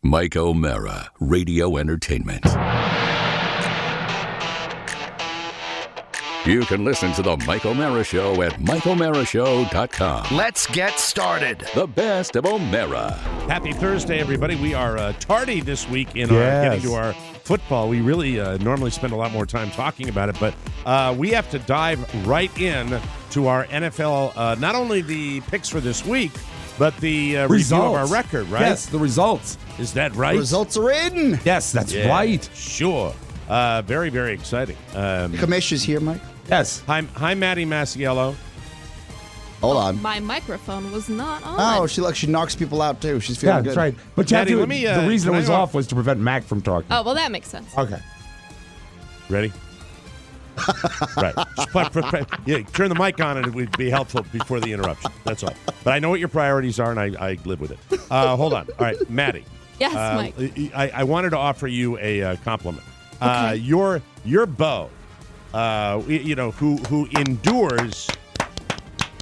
Mike O'Mara, Radio Entertainment. You can listen to The Mike O'Mara Show at MikeO'MaraShow.com. Let's get started. The best of O'Mara. Happy Thursday, everybody. We are tardy this week in getting to our football. We really normally spend a lot more time talking about it, but we have to dive right in to our NFL, not only the picks for this week, but the review of our record, right? Yes, the results. Is that right? The results are in. Yes, that's right. Sure. Very, very exciting. Commission's here, Mike. Yes. Hi, Maddie Masiello. Hold on. My microphone was not on. Oh, she knocks people out, too. She's feeling Yeah, good. that's right. But you have Maddie, to, let me, the reason can it was I- off was to prevent Mac from talking. Oh, well, that makes sense. Okay. Ready? Right. Yeah, turn the mic on and it would be helpful before the interruption. That's all. But I know what your priorities are, and I live with it. Hold on. All right, Maddie. Yes, Mike. I wanted to offer you a compliment. Okay. Your beau, who endures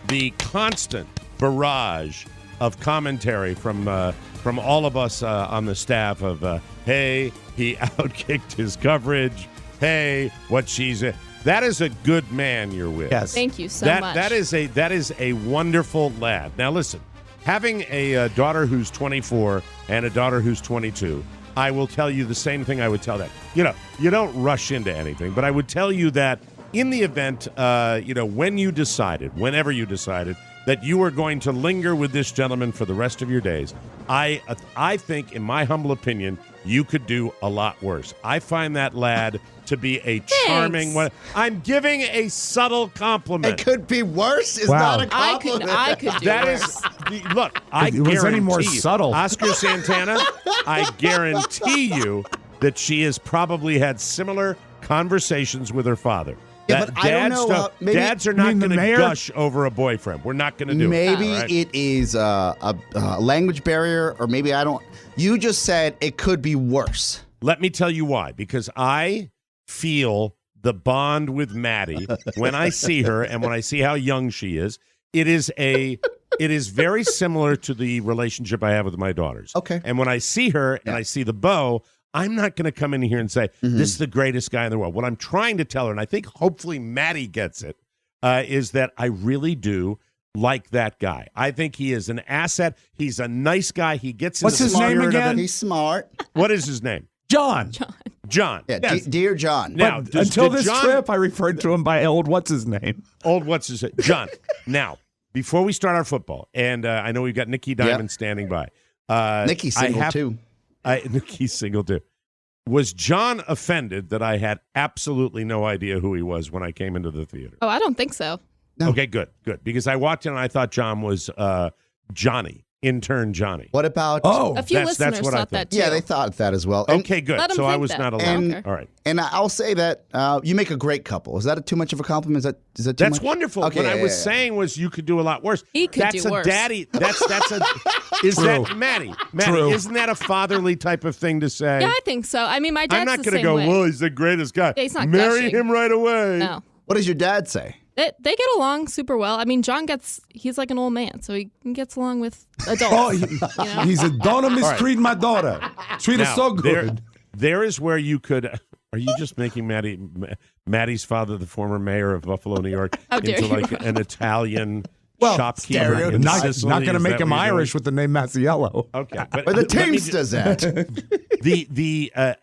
the constant barrage of commentary from all of us on the staff of, hey, he outkicked his coverage. Hey, what she's that is a good man you're with. Yes. Thank you so much. That is a wonderful lad. Now listen, having a daughter who's 24 and a daughter who's 22, I will tell you the same thing I would tell that. You don't rush into anything, but I would tell you that in the event, whenever you decided that you were going to linger with this gentleman for the rest of your days, I think, in my humble opinion, you could do a lot worse. I find that lad to be a charming one. I'm giving a subtle compliment. It could be worse. It's Wow. not a compliment. I could do That worse. is, look, I If it was guarantee any more you, subtle. Oscar Santana, I guarantee you that she has probably had similar conversations with her father. Yeah, That but I don't know how- maybe- dads are You not mean the going to mayor? gush over a boyfriend. We're not going to do Maybe it. All right? it is a language barrier, or maybe I don't. You just said it could be worse. Let me tell you why. Because I feel the bond with Maddie when I see her and when I see how young she is. It is very similar to the relationship I have with my daughters. Okay. And when I see her and I see the beau, I'm not going to come in here and say, this is the greatest guy in the world. What I'm trying to tell her, and I think hopefully Maddie gets it, is that I really do like that guy. I think he is an asset. He's a nice guy. He gets in What's the his name spirit of again? it. He's smart. What is his name? John. John. Yeah, Yes. dear John. Now, But does- until did this John- trip, I referred to him by old what's-his-name. what's his name? John. Now, before we start our football, and I know we've got Nikki Diamond standing by. Nikki's single, too. Nikki's single, too. Was John offended that I had absolutely no idea who he was when I came into the theater? Oh, I don't think so. No. Okay, good. Because I walked in and I thought John was Johnny, intern Johnny. What about? A few That's listeners what I thought that too. Yeah, they thought that as well. And, Okay, good. Let 'em So I think was that. not alone. And- Okay. All right. and I'll say that you make a great couple. Is that too much of a compliment? Is that too That's much? wonderful. Okay, what I yeah, was yeah. saying was you could do a lot worse. He could that's do a worse. daddy. That's a. Is True. that Maddie? True. Isn't that a fatherly type of thing to say? Yeah, I think so. I mean, my dad's I'm not the going to same go, way. well, he's the greatest guy. Yeah, he's not Marry gushing. him right away. No. What does your dad say? They get along super well. I mean, he's like an old man, so he gets along with adults. Oh, you know? he's a don't mistreat my daughter. Treat her Now, so good. There is where you could. Are you just making Maddie's father, the former mayor of Buffalo, New York, How dare into you. like an Italian Well, shopkeeper? in not Sicily? going to Is make that him what you're doing? Irish with the name Masiello. Okay, Or the Teamsters at?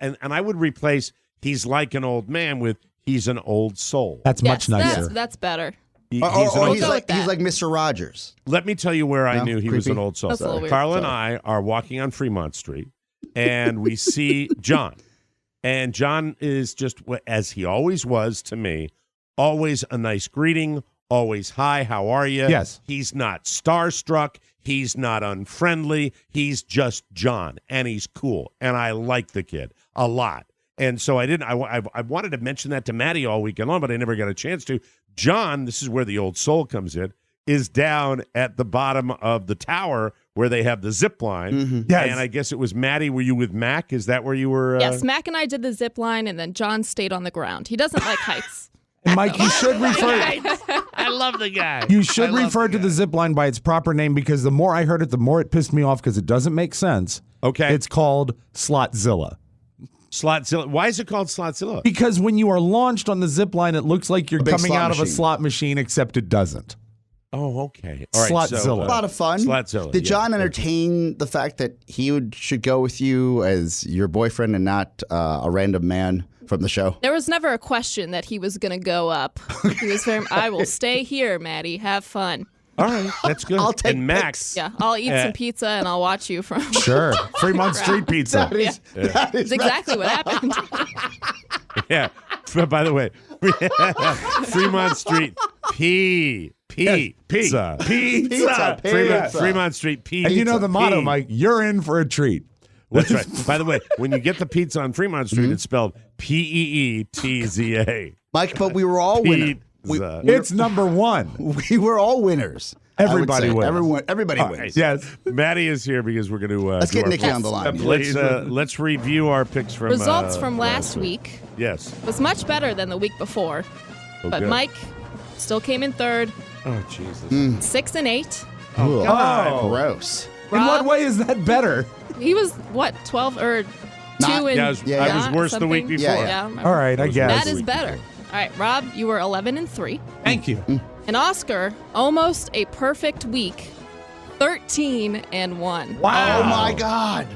And I would replace he's like an old man with he's an old soul. That's much Yes, nicer. That's better. He's Or an old he's go like with that. he's like Mr. Rogers. Let me tell you where I No? knew he was Creepy? an old soul. That's a little weird. Carla and I are walking on Fremont Street, and we see John. And John is just, as he always was to me, always a nice greeting, always, hi, how are you? Yes. He's not starstruck. He's not unfriendly. He's just John, and he's cool. And I like the kid a lot. And so I wanted to mention that to Maddie all weekend long, but I never got a chance to. John, this is where the old soul comes in, is down at the bottom of the tower where they have the zip line. Mm-hmm. Yes. And I guess it was Maddie. Were you with Mac? Is that where you were? Yes, Mac and I did the zip line, and then John stayed on the ground. He doesn't like heights. And Mike, you should refer. I love the guy. You should refer to the zip line by its proper name because the more I heard it, the more it pissed me off because it doesn't make sense. Okay. It's called Slotzilla. Slotzilla. Why is it called Slotzilla? Because when you are launched on the zip line, it looks like you're A big coming slot out of a machine. slot machine, except it doesn't. Oh, okay. All right. Slotzilla. So, A lot of fun. Slotzilla. Did yeah. John entertain the fact that he should go with you as your boyfriend and not a random man from the show? There was never a question that he was going to go up. He was very, I will stay here, Maddie. Have fun. All right. That's good. I'll take and Max. Yeah, I'll eat some pizza and I'll watch you from. Sure. Fremont Street Pizza. That is, that is That's exactly what happened. Yeah. By the way, Fremont Street Pizza. Pizza. Fremont Street Pizza. And you know the motto, P. Mike, you're in for a treat. That's right. By the way, when you get the pizza on Fremont Street, it's spelled Peetza. Mike, but we were all winners. Pizza. It's number one. We were all winners. I would Everybody say. wins. Everybody All wins. right. Yes. Maddie is here because we're going to Let's get Nikki on the line. Let's review our picks from Results from last week Yes. was much better than the week before, Oh, but good. Mike still came in third, Oh Jesus. 6 and 8. Oh. Gross. In what Rob, way is that better? He was what 12 or 2 Not- and Yeah, I was not worse the week something? before. Yeah, Yeah. All right, I guess. That is better. All right, Rob, you were 11 and 3. Thank you. And Oscar, almost a perfect week, 13 and 1. Wow. Oh my God.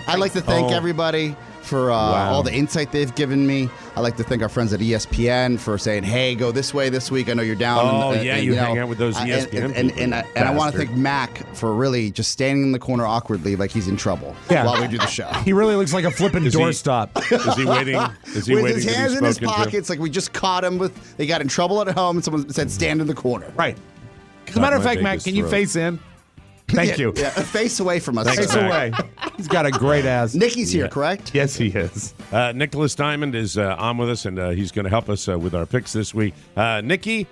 I'd like to thank everybody for all the insight they've given me. I'd like to thank our friends at ESPN for saying, "Hey, go this way this week. I know you're down." Oh, yeah, you hang out with those ESPN and I people. want to Bastard. thank Mac for really just standing in the corner awkwardly, like he's in trouble Yeah. while we do the show. He really looks like a flipping Is he- doorstop. Is he waiting? Is he With waiting his to be hands in his spoken to? pockets, like we just caught him with. They got in trouble at home, and someone said, "Stand in the corner." Right. As a matter of my fact, Matt, Vegas can you throat. face in? Thank you. Yeah, face away from us. Face sir. away. He's got a great ass. Nikki's here, correct? Yes, he is. Nicholas Diamond is on with us, and he's going to help us with our picks this week. Nikki,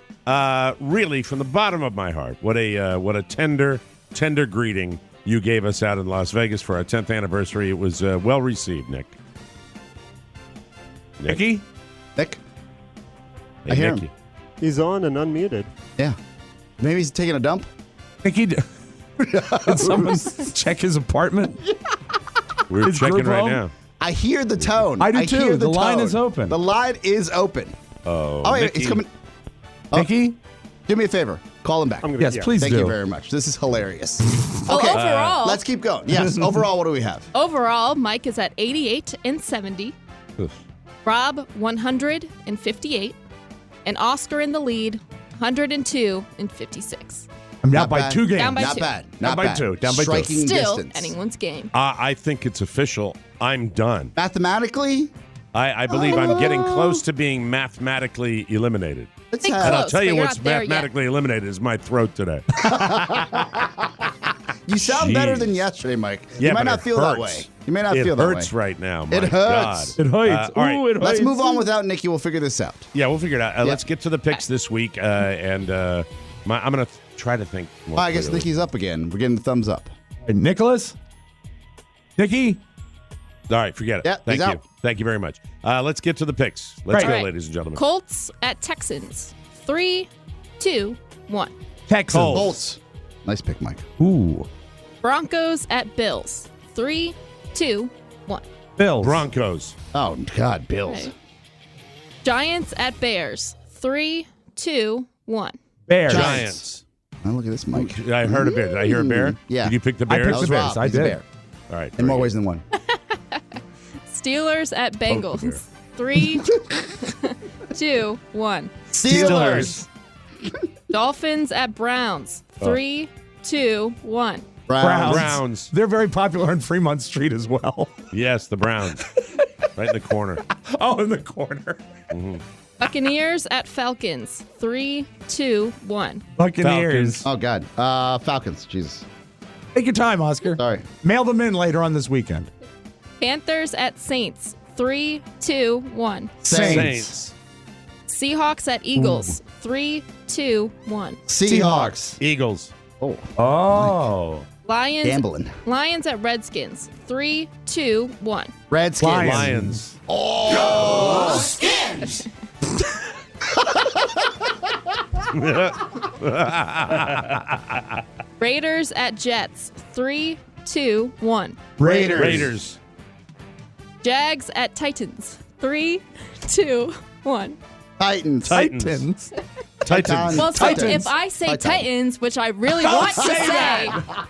really, from the bottom of my heart, what a tender greeting you gave us out in Las Vegas for our 10th anniversary. It was well received, Nick. Nicky? Nick? Hey, I hear Nicky. him. He's on and unmuted. Yeah. Maybe he's taking a dump. Nicky, did someone check his apartment? We're His checking group right home? now. I hear the tone. I do hear too. The line tone. is open. The line is open. Oh, Oh, wait, Nikki. it's coming. Nicky? Do me a favor. Call him back. I'm gonna, Yes, yeah. please Thank do. you very much. This is hilarious. Well, Okay, overall, let's keep going. Yes, overall, what do we have? overall, Mike is at 88 and 70. Rob 158, and Oscar in the lead 102 and 56. I'm down Not by bad. 2 games. Down by Not 2. bad. Down Not by bad. 2. Down by 2. Striking Still distance. anyone's game. I think it's official. I'm done. Mathematically, I believe I'm getting close to being mathematically eliminated. let's Think have. And I'll Close, tell you but you're what's not there yet. mathematically eliminated is my throat today. You sound better Jeez. than yesterday, Mike. Yeah, you might but not it feel that hurts. way. You may not It feel that way. hurts right now. My It hurts. God. It hurts. All right. Ooh, it Let's hurts. move on without Nikki. We'll figure this out. Yeah, we'll figure it out. Let's get to the picks this week, and I'm going to try to think more I guess clearly. Nikki's up again. We're getting the thumbs up. Hey, Nicholas? Nicky? All right, forget it. Yeah, Thank he's you. out. Thank you very much. Let's get to the picks. Let's Right. go, All right. ladies and gentlemen. Colts at Texans. 3, 2, 1. Texans. Colts. Bolts. Nice pick, Mike. Ooh. Broncos at Bills. 3, 2, 1. Bills. Broncos. Oh, God, Bills. Okay. Giants at Bears. 3, 2, 1. Bears. Giants. Oh, look at this, Mike. I heard a bear. Did I hear a bear? Yeah. Did you pick the I Bears? picked That was the Bears. Rob. I He's a did. bear. All right. In more very ways than one. Steelers at bear. Bengals. 3, 2, 1. Steelers. Dolphins at Browns. 3, 2, 1. Browns. Browns. They're very popular on Fremont Street as well. Yes, the Browns. Right in the corner. Oh, in the corner. Buccaneers at Falcons. 3, 2, 1. Buccaneers. Falcons. Oh, God. Falcons. Jesus. Take your time, Oscar. Sorry. Mail them in later on this weekend. Panthers at Saints. 3, 2, 1. Saints. Seahawks at Eagles. 3, 2, 1. Seahawks. Eagles. Oh, Oh. Lions. gambling. Lions at Redskins. 3, 2, 1. Redskins. Lions. Raiders at Jets. 3, 2, 1. Raiders. Jags at Titans. 3, 2, 1. Titans. Titans. Well, so Titans. if I say Titan. Titans, which I really want to say,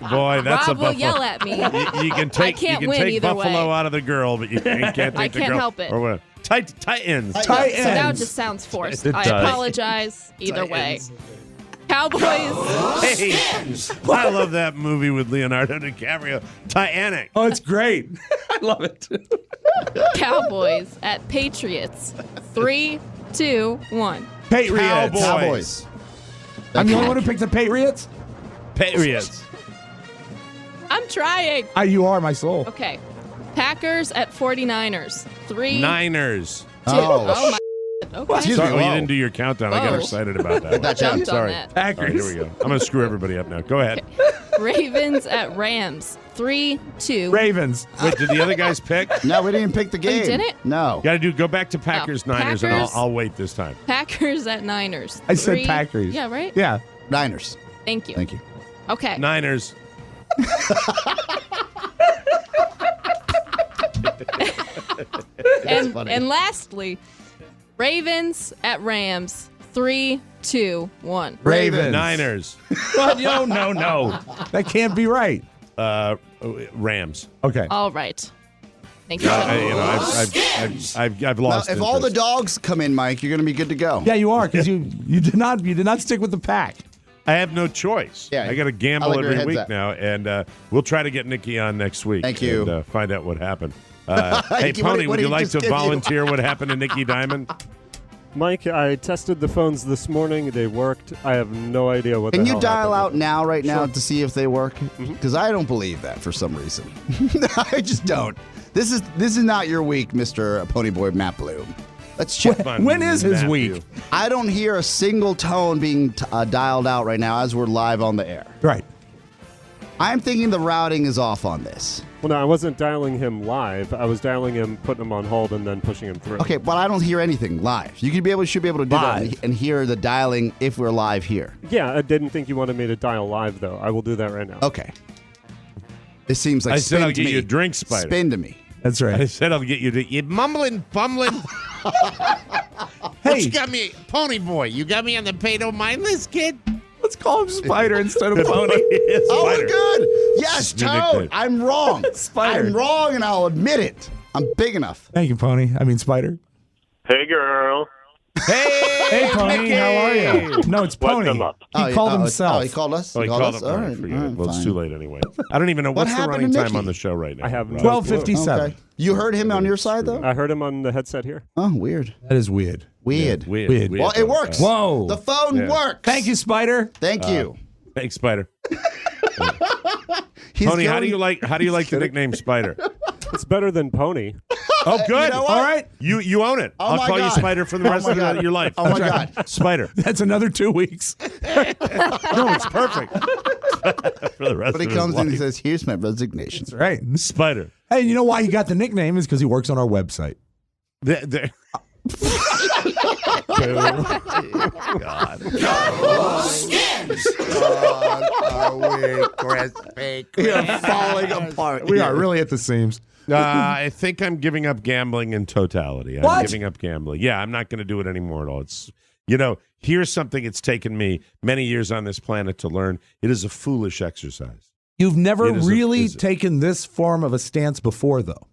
Boy, that's Rob a will Buffalo. yell at me. You can take can't you can win take either Buffalo way. out of the girl, but you can't take I the can't girl. help it. Or what? Titans. So now it just sounds forced. It I does. apologize either way. Cowboys. Hey, I love that movie with Leonardo DiCaprio, Titanic. Oh, it's great. I love it. Cowboys at Patriots. 3, 2, 1. Patriots. Cowboys. I'm the only one who picked the Patriots? Patriots. I'm trying. You are my soul. Okay. Packers at 49ers. 3, Niners. 2. Oh. Oh my. Okay. Excuse Sorry, me. well, you whoa. didn't do your countdown. I got Whoa. excited about that. That Jumped on Sorry. that. All right, here we go. I'm going to screw everybody up now. Go ahead. Ravens at Rams. 3, 2. Ravens. Wait, did the other guys pick? No, we didn't pick the game. didn't? No. Got to go back to Packers, Niners, and Packers. I'll wait this time. Packers at Niners. I said 3, Packers. Yeah, right? Yeah. Niners. Thank you. Thank you. Okay. Niners. And lastly, Ravens at Rams. 3, 2, 1. Ravens. Niners. But no. That can't be right. Rams. Okay. All right. Thank you. I've Now, lost if all the interest. dogs come in, Mike, you're going to be good to go. Yeah, you are, because you did not stick with the pack. I have no choice. Yeah. I got to I gamble like where your every head's week at. now, and we'll try to get Nikki on next week. Thank you. And, find out what happened. Hey, What Pony, did would you he like just to give you? volunteer what happened to Nikki Diamond? Mike, I tested the phones this morning. They worked. I have no idea what Can the you hell dial happened. out now, right now, Sure. to see if they work? Because I don't believe that for some reason. I just don't. This is not your week, Mr. Ponyboy Matt Bloom. Let's check. When is his Matthew. week? I don't hear a single tone being dialed out right now as we're live on the air. Right. I'm thinking the routing is off on this. Well, no, I wasn't dialing him live. I was dialing him, putting him on hold, and then pushing him through. Okay, but I don't hear anything live. You should be able to do Live. that and hear the dialing if we're live here. Yeah, I didn't think you wanted me to dial live, though. I will do that right now. Okay. This seems like I said spin I'll to get me. you a drink, Spider. Spin to me. That's I right. said I'll get you to. You mumbling, bumbling. Hey, You got me, Pony Boy. You got me on the pay-no mind list, kid. let's call him Spider instead of Pony. Oh, Spider. good. Yes, New Toad. nickname. I'm wrong. Spider. I'm wrong, and I'll admit it. I'm big enough. Thank you, Pony. I mean, Spider. Hey, girl. Hey, Pony. How are you? No, it's Pony. them up? He called himself. Oh, he called us? Oh, he called us? up. All right, right, forget all it. right, Well, it's fine. too late anyway. I don't even know What what's the happened running to time Nikki? on the show right now. I have no Rob? 12:57. Okay. You heard him on your side, though? I heard him on the headset here. Oh, weird. That is weird. Weird. Weird. Weird. Well, it works. Whoa. The phone Yeah. works. Thank you, Spider. Thank you. Thanks, Spider. He's Pony, how going- do you like the nickname Spider? It's better than Pony. Oh, good. know what? All right. You own it. Oh I'll my call you God. Spider for the rest my of God. your life. Oh, my God. Spider. That's another 2 weeks. No, it's perfect. For the rest But he of his comes in and he life. says, here's my resignation. That's right. Spider. Hey, you know why he got the nickname is because he works on our website. The- We are falling apart. We are really at the seams. I think I'm giving up gambling in totality. I'm What? giving up gambling. Yeah, I'm not going to do it anymore at all. It's, here's something it's taken me many years on this planet to learn. It is a foolish exercise. You've never It is really is it? taken this form of a stance before, though.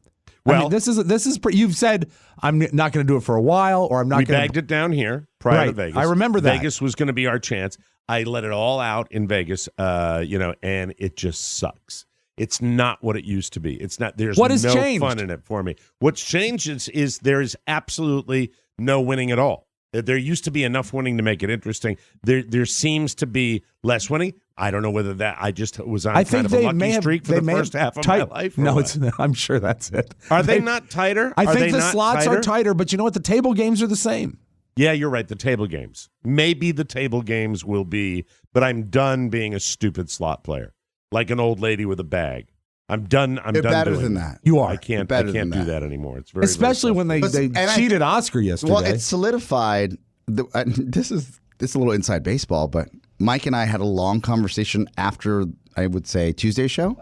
I Well- mean, this is. You've said I'm not going to do it for a while, or I'm not We going bagged it down here prior to Right. Vegas. I remember that. Vegas was going to be our chance. I let it all out in Vegas, and it just sucks. It's not what it used to be. It's not. There's What has no changed? fun in it for me. What's changed is there is absolutely no winning at all. There used to be enough winning to make it interesting. There seems to be less winning. I don't know whether that I just was on I kind think of a they lucky may have streak for they the may first have half of tight- my life. or No, what? it's. I'm sure that's it. Are they not tighter? I Are think they the not slots are tighter, but you know what? The table games are the same. Yeah, you're right. The table games. Maybe the table games will be, but I'm done being a stupid slot player, like an old lady with a bag. I'm done. I'm You're done better doing than that. that. You are. I can't. Better I can't than do that. that anymore. It's very, Especially very when they And I- cheated Oscar yesterday. Well, it's solidified. This is a little inside baseball, but Mike and I had a long conversation after, I would say, Tuesday's show,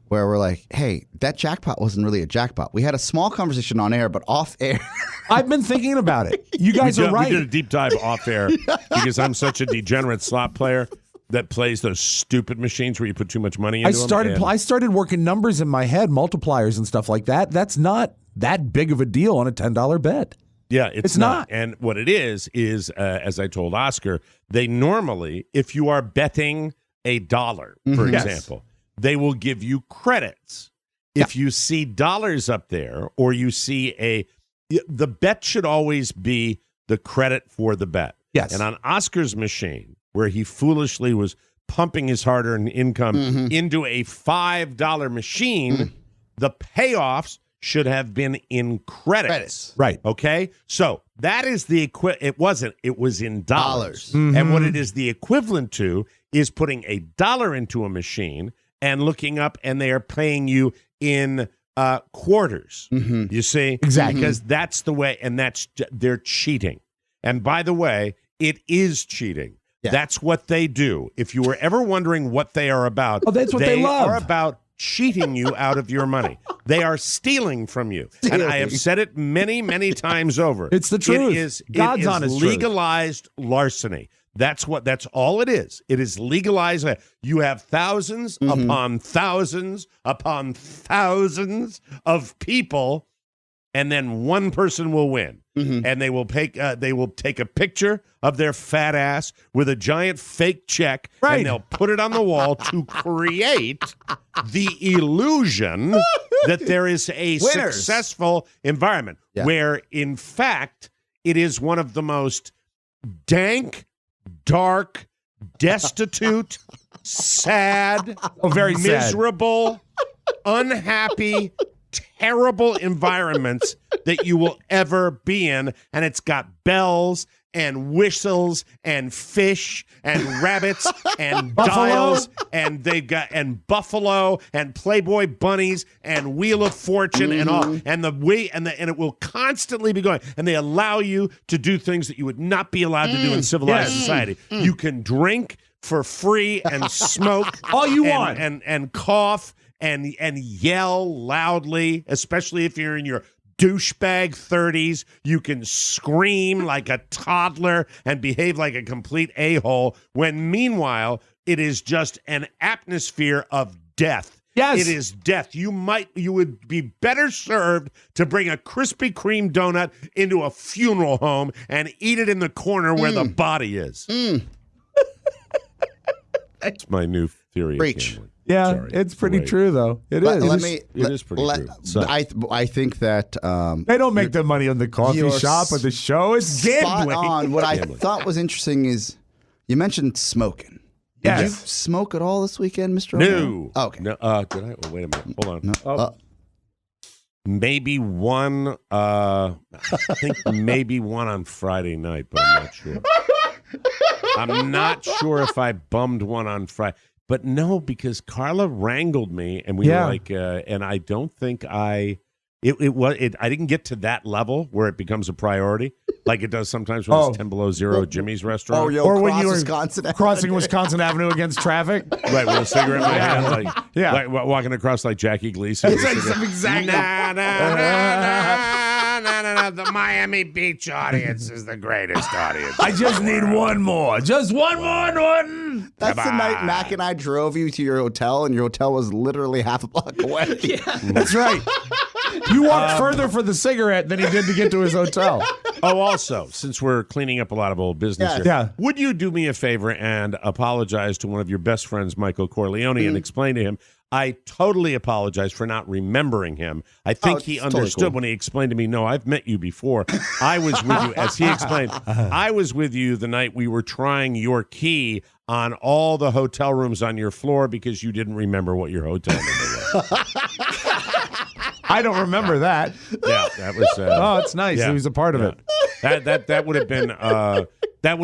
where we're like, hey, that jackpot wasn't really a jackpot. We had a small conversation on air, but off air. I've been thinking about it. You guys are right. We did a deep dive off air because I'm such a degenerate slot player that plays those stupid machines where you put too much money into them. I started working numbers in my head, multipliers and stuff like that. That's not that big of a deal on a $10 bet. Yeah, it's not. And what it is as I told Oscar, they normally, if you are betting $1, for example, they will give you credits. If you see dollars up there or you see the bet should always be the credit for the bet. Yes. And on Oscar's machine, where he foolishly was pumping his hard-earned income into a $5 machine, the payoffs should have been in credits. Right. Okay? So that is the it wasn't. It was in dollars. And what it is the equivalent to is putting $1 into a machine and looking up, and they are paying you in quarters. You see? Exactly. Because that's the way, and they're cheating. And by the way, it is cheating. Yeah. That's what they do. If you were ever wondering what they are about, that's what they love. are about cheating you out of your money. They are stealing from you. And I have said it many, many times over. It's the truth. It is honest legalized larceny. That's all it is. It is legalized. You have thousands upon thousands upon thousands of people, and then one person will win. And they will take a picture of their fat ass with a giant fake check, and they'll put it on the wall to create the illusion that there is a successful environment where, in fact, it is one of the most dank, dark, destitute, sad, very miserable, unhappy, terrible environments that you will ever be in. And it's got bells and whistles and fish and rabbits and dials, and they've got buffalo and Playboy bunnies and Wheel of Fortune and all, and it will constantly be going. And they allow you to do things that you would not be allowed to do in civilized society. You can drink for free and smoke all you want and cough and yell loudly, especially if you're in your douchebag 30s. You can scream like a toddler and behave like a complete a-hole, when meanwhile it is just an atmosphere of death. Yes. It is death. You would be better served to bring a Krispy Kreme donut into a funeral home and eat it in the corner where the body is. That's my new theory. Breach. Yeah, Sorry. it's pretty true, though. It is pretty true. So, I think that they don't make the money on the coffee shop or the show. It's gambling. Spot on. What I thought was interesting is you mentioned smoking. Yes. Did you smoke at all this weekend, Mr. no. O'Mara? Oh, okay. No. Did I? Oh, wait a minute. Hold on. No. Maybe one. I think maybe one on Friday night, but I'm not sure. I'm not sure if I bummed one on Friday. But no, because Carla wrangled me, and we were like, and I don't think I didn't get to that level where it becomes a priority, like it does sometimes when it's 10 below zero at Jimmy's restaurant. Or when you were crossing Wisconsin Avenue against traffic. Right, with a cigarette in my hand, like walking across like Jackie Gleason. Exactly. No. The Miami Beach audience is the greatest audience. I just need one more. Just one more, Norton. That's the night Mac and I drove you to your hotel, and your hotel was literally half a block away. That's right. You walked further for the cigarette than he did to get to his hotel. Oh, also, since we're cleaning up a lot of old business here, would you do me a favor and apologize to one of your best friends, Michael Corleone, and explain to him, I totally apologize for not remembering him. I think he understood totally when he explained to me, no, I've met you before. I was with you, as he explained, I was with you the night we were trying your key on all the hotel rooms on your floor because you didn't remember what your hotel number was. I don't remember that. Yeah, that was... oh, it's nice. Yeah, he was a part of it. That would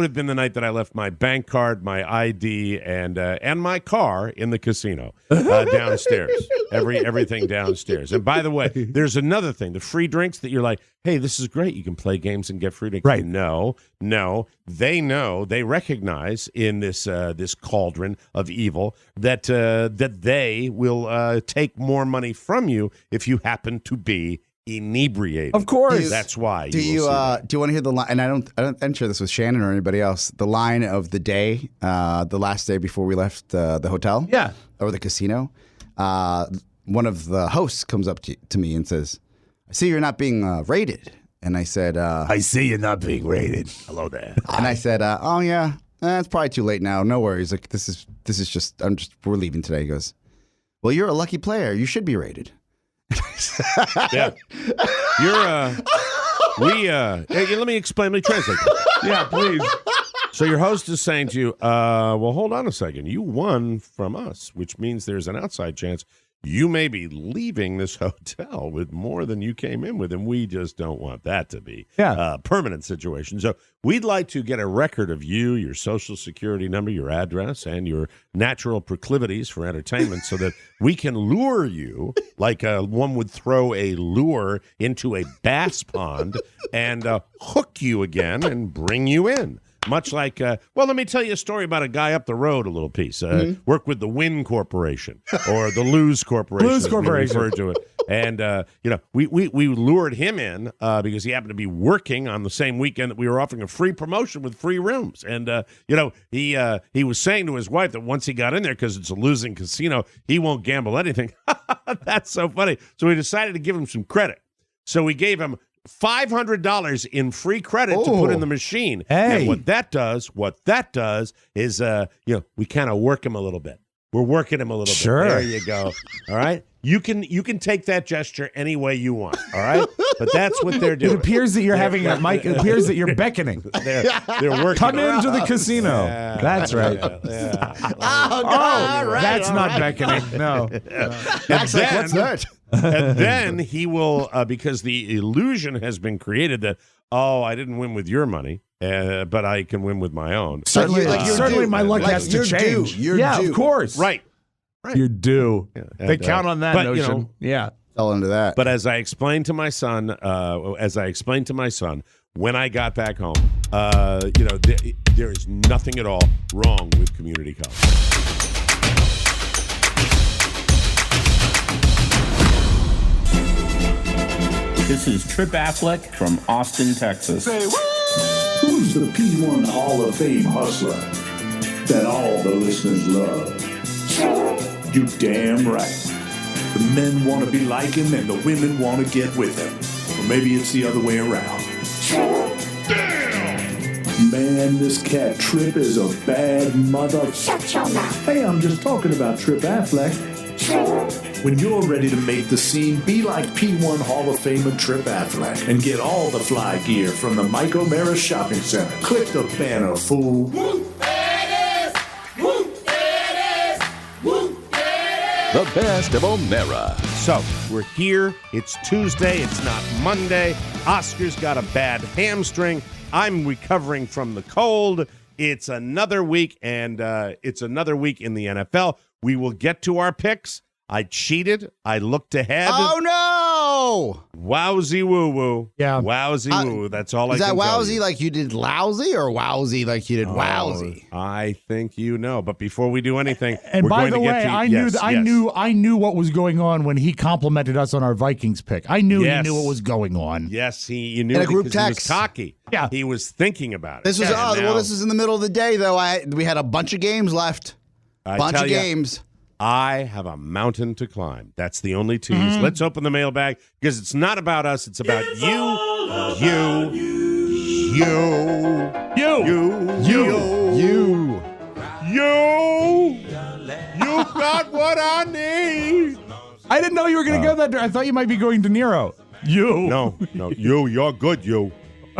have been the night that I left my bank card, my ID, and my car in the casino downstairs. Everything downstairs. And by the way, there's another thing: the free drinks that you're like, hey, this is great. You can play games and get free drinks. Right. No, they recognize in this cauldron of evil that they will take more money from you if you happen to be inebriated. Of course. That's why. Do you want to hear the line? And I don't share this with Shannon or anybody else. The line of the day, the last day before we left the hotel, or the casino. One of the hosts comes up to me and says, "I see you're not being rated." And I said, I see you're not being rated. Hello there. And I said, "Oh yeah, it's probably too late now. No worries. Like this is just we're leaving today." He goes, "Well, you're a lucky player. You should be rated." Yeah. You're hey, let me explain. Let me translate. Yeah, please. So your host is saying to you, well, hold on a second. You won from us, which means there's an outside chance you may be leaving this hotel with more than you came in with, and we just don't want that to be a permanent situation. So we'd like to get a record of you, your social security number, your address, and your natural proclivities for entertainment so that we can lure you like one would throw a lure into a bass pond and hook you again and bring you in. Much like, well, let me tell you a story about a guy up the road a little piece. Worked with the Win Corporation or the Lose Corporation. Lose as we Corporation. refer to it. And, we lured him in because he happened to be working on the same weekend that we were offering a free promotion with free rooms. And, he was saying to his wife that once he got in there, because it's a losing casino, he won't gamble anything. That's so funny. So we decided to give him some credit. So we gave him $500 in free credit to put in the machine. Hey. And what that does is, we kind of work him a little bit. We're working him a little bit. There you go. All right. You can take that gesture any way you want. All right. But that's what they're doing. It appears that you're having a mic. It appears that you're beckoning. They're working. Come into the casino. Yeah, That's right. Yeah. That's not beckoning. No. Max, like, what's that? And then he will, because the illusion has been created that, I didn't win with your money, but I can win with my own. Certainly, you're certainly due. my luck Like has to you're change. due. You're yeah, due. of course. Right. You're due. Yeah, They and, count on that but, notion. Yeah. Fell into that. But as I explained to my son, when I got back home, there is nothing at all wrong with community college. This is Trip Affleck from Austin, Texas. Who's the P1 Hall of Fame hustler that all the listeners love? You damn right. The men want to be like him and the women want to get with him. Or maybe it's the other way around. Damn! Man, this cat Trip is a bad mother. Shut your mouth. Hey, I'm just talking about Trip Affleck. When you're ready to make the scene, be like P1 Hall of Famer Trip Affleck and get all the fly gear from the Mike O'Mara Shopping Center. Click the banner, fool. The best of O'Mara. So we're here. It's Tuesday. It's not Monday. Oscar's got a bad hamstring. I'm recovering from the cold. It's another week, and it's another week in the NFL. We will get to our picks. I cheated. I looked ahead. Oh, no! Wowsy woo-woo. Yeah. Wowsy woo. That's all I Is can that tell wowsy you. like you did lousy or wowsy like you did wowsy? I think you know. But before we do anything, And we're by going the to get way, to, I yes, knew I knew what was going on when he complimented us on our Vikings pick. I knew Yes. he knew what was going on. Yes, you knew In a group because he was text. cocky. Yeah. He was thinking about it. This was this is in the middle of the day though. We had a bunch of games left. Bunch of games. I have a mountain to climb. That's the only tease. Let's open the mailbag because it's not about us. It's about you. You got what I need. I didn't know you were going to go that. I thought you might be going De Niro. No, you're good, you.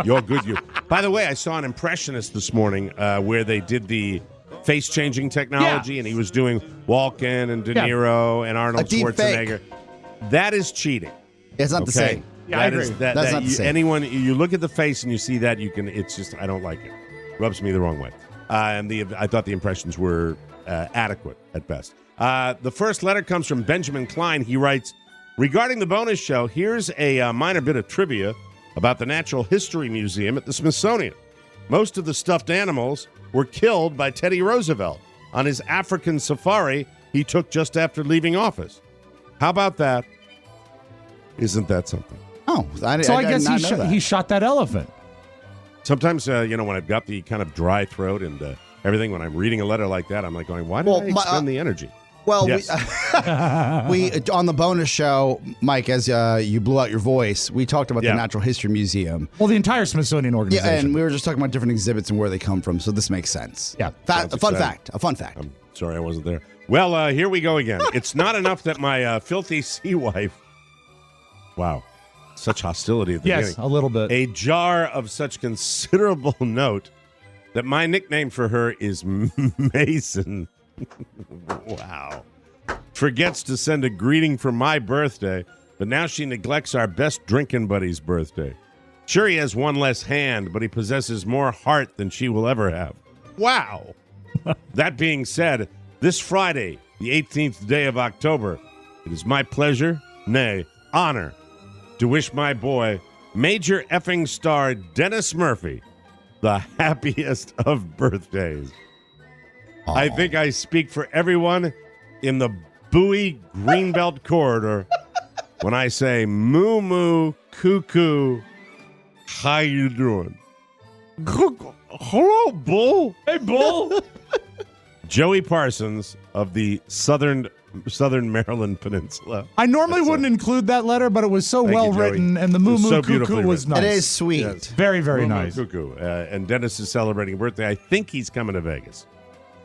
You're good, you. By the way, I saw an impressionist this morning where they did the face-changing technology, and he was doing Walken and De Niro and Arnold A deep Schwarzenegger. That is cheating. It's not the same. Yeah, I agree. That's not the same. Anyone, you look at the face and you see that, it's just, I don't like it. Rubs me the wrong way. And I thought the impressions were adequate at best. The first letter comes from Benjamin Klein. He writes, regarding the bonus show, here's a minor bit of trivia about the Natural History Museum at the Smithsonian. Most of the stuffed animals were killed by Teddy Roosevelt on his African safari he took just after leaving office. How about that? Isn't that something? Oh, I guess did not know that. he shot that elephant. Sometimes, when I've got the kind of dry throat and everything, when I'm reading a letter like that, I'm like going, why did I expend the energy? Well, yes. we on the bonus show, Mike, as you blew out your voice, we talked about the Natural History Museum. Well, the entire Smithsonian organization. Yeah, and we were just talking about different exhibits and where they come from, so this makes sense. Yeah. A fun fact. I'm sorry I wasn't there. Well, here we go again. It's not enough that my filthy sea wife... Wow. Such hostility at the beginning. Yes, a little bit. A jar of such considerable note that my nickname for her is Mason. Wow. Forgets to send a greeting for my birthday, but now she neglects our best drinking buddy's birthday. Sure, he has one less hand, but he possesses more heart than she will ever have. Wow. That being said, this Friday, the 18th day of October, it is my pleasure, nay, honor, to wish my boy, Major effing star Dennis Murphy, the happiest of birthdays. Aww. I think I speak for everyone in the Bowie Greenbelt corridor when I say moo moo cuckoo. How you doing? Hello, Bull. Hey, Bull. Joey Parsons of the Southern Maryland Peninsula. I normally wouldn't include that letter, but it was so well written, and the moo moo cuckoo was nice. It is sweet. Yes. Very, very moo nice. Moo cuckoo. And Dennis is celebrating a birthday. I think he's coming to Vegas.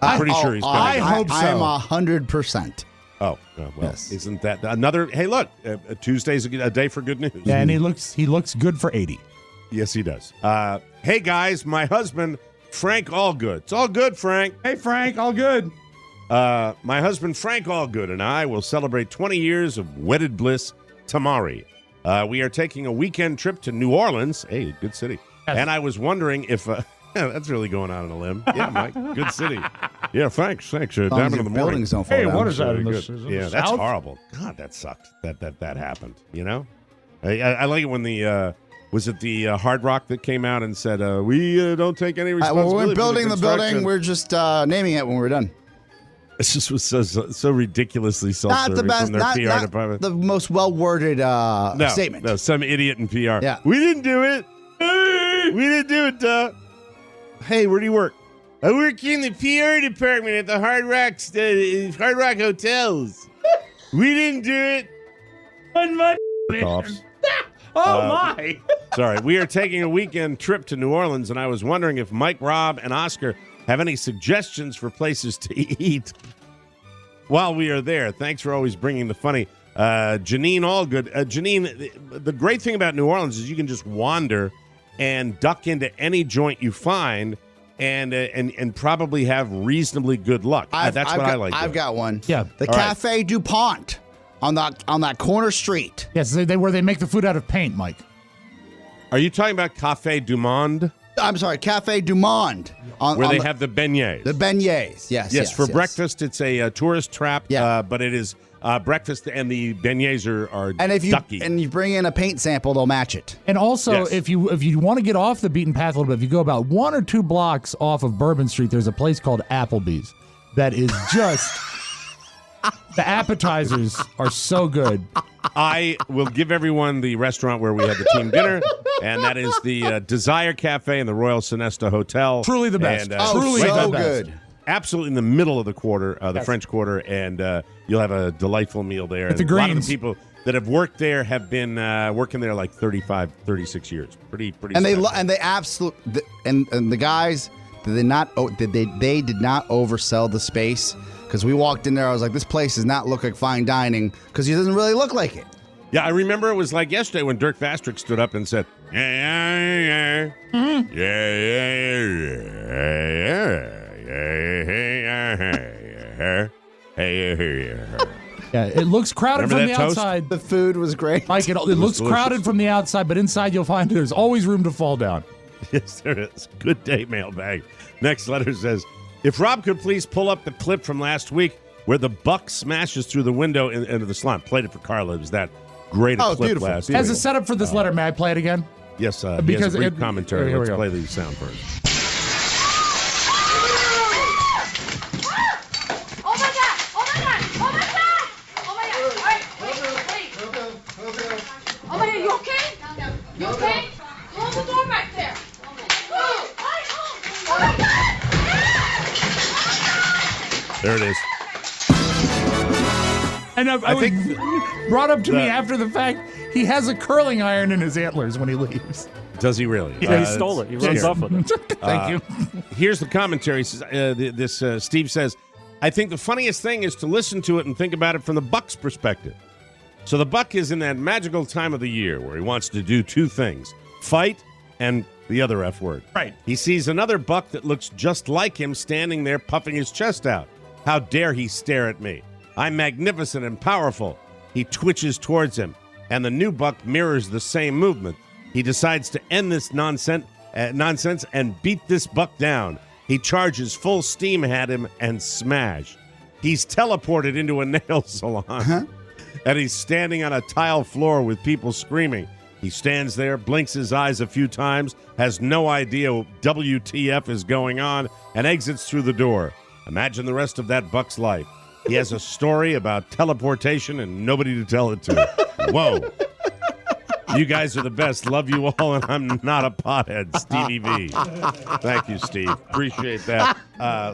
I'm pretty sure he's coming. I hope so. I'm 100%. Oh, well, yes. Isn't that another? Hey, look, Tuesday's a day for good news. Yeah, and he looks good for 80. Yes, he does. Hey, guys, my husband, Frank Allgood. It's all good, Frank. Hey, Frank, all good. My husband, Frank Allgood, and I will celebrate 20 years of wedded bliss tomorrow. We are taking a weekend trip to New Orleans. Hey, good city. Yes. And I was wondering if... that's really going out on a limb. Yeah, Mike. Good city. Yeah, thanks. Diamond in the morning. Don't fall down. What is that? Yeah, that's horrible. God, that sucked. That happened. You know, I like it when the was it the Hard Rock that came out and said we don't take any responsibility. We're building for the building. We're just naming it when we're done. It just was so ridiculously self-serving from their PR department. The most well-worded statement. No, some idiot in PR. Yeah. We didn't do it. We didn't do it, duh. Hey, where do you work? I work in the PR department at the Hard Rock Hotels. We didn't do it. Coughs. My. Sorry. We are taking a weekend trip to New Orleans, and I was wondering if Mike, Rob, and Oscar have any suggestions for places to eat while we are there. Thanks for always bringing the funny. Janine Allgood. Janine, the great thing about New Orleans is you can just wander and duck into any joint you find and probably have reasonably good luck. That's what I like. I've got one. Yeah. The Cafe DuPont on that corner street. Yes, where they make the food out of paint, Mike. Are you talking about Cafe Du Monde? I'm sorry, Cafe Du Monde. Where they have the beignets. The beignets, yes. For breakfast, it's a tourist trap, but it is breakfast, and the beignets are and if you ducky. And you bring in a paint sample, they'll match it. And also, if you want to get off the beaten path a little bit, if you go about 1 or 2 blocks off of Bourbon Street, there's a place called Applebee's that is just the appetizers are so good. I will give everyone the restaurant where we had the team dinner, and that is the Desire Cafe in the Royal Sonesta Hotel. Truly the best. And, truly so the good. Absolutely in the middle of the quarter, the French Quarter, and you'll have a delightful meal there. With the a lot of greens. the people that have worked there have been working there like 35, 36 years. Pretty. And they absolutely and the guys they did not oversell the space. Because we walked in there, I was like, this place does not look like fine dining because it doesn't really look like it. Yeah, I remember it was like yesterday when Dirk Vastrick stood up and said, yeah. Yeah, it looks crowded Remember from the that toast? outside. The food was great. Like it looks delicious. crowded from the outside, but inside you'll find there's always room to fall down. Yes, there is. Good day, mailbag. Next letter says, if Rob could please pull up the clip from last week where the buck smashes through the window into the slime. Played it for Carla. It was that great a clip beautiful. last As a week. setup for this letter, may I play it again? Yes, because because a brief it- commentary. here we Let's go. play the sound first. Oh my god! Oh my god! Oh my god! Oh my god! All right, wait. Oh my god, you okay? You okay? Close the door back there. Oh my god! There it is. And I think was brought up to me after the fact, he has a curling iron in his antlers when he leaves. Does he really? Yeah, he stole it. He runs off with it. Thank you. Here's the commentary. He says, Steve says, I think the funniest thing is to listen to it and think about it from the buck's perspective. So the buck is in that magical time of the year where he wants to do two things, fight and the other F word. Right. He sees another buck that looks just like him standing there puffing his chest out. How dare he stare at me? I'm magnificent and powerful. He twitches towards him, and the new buck mirrors the same movement. He decides to end this nonsense and beat this buck down. He charges full steam at him and smash. He's teleported into a nail salon, and he's standing on a tile floor with people screaming. He stands there, blinks his eyes a few times, has no idea WTF is going on, and exits through the door. Imagine the rest of that buck's life. He has a story about teleportation and nobody to tell it to. Whoa. You guys are the best. Love you all, and I'm not a pothead. Stevie V. Thank you, Steve. Appreciate that.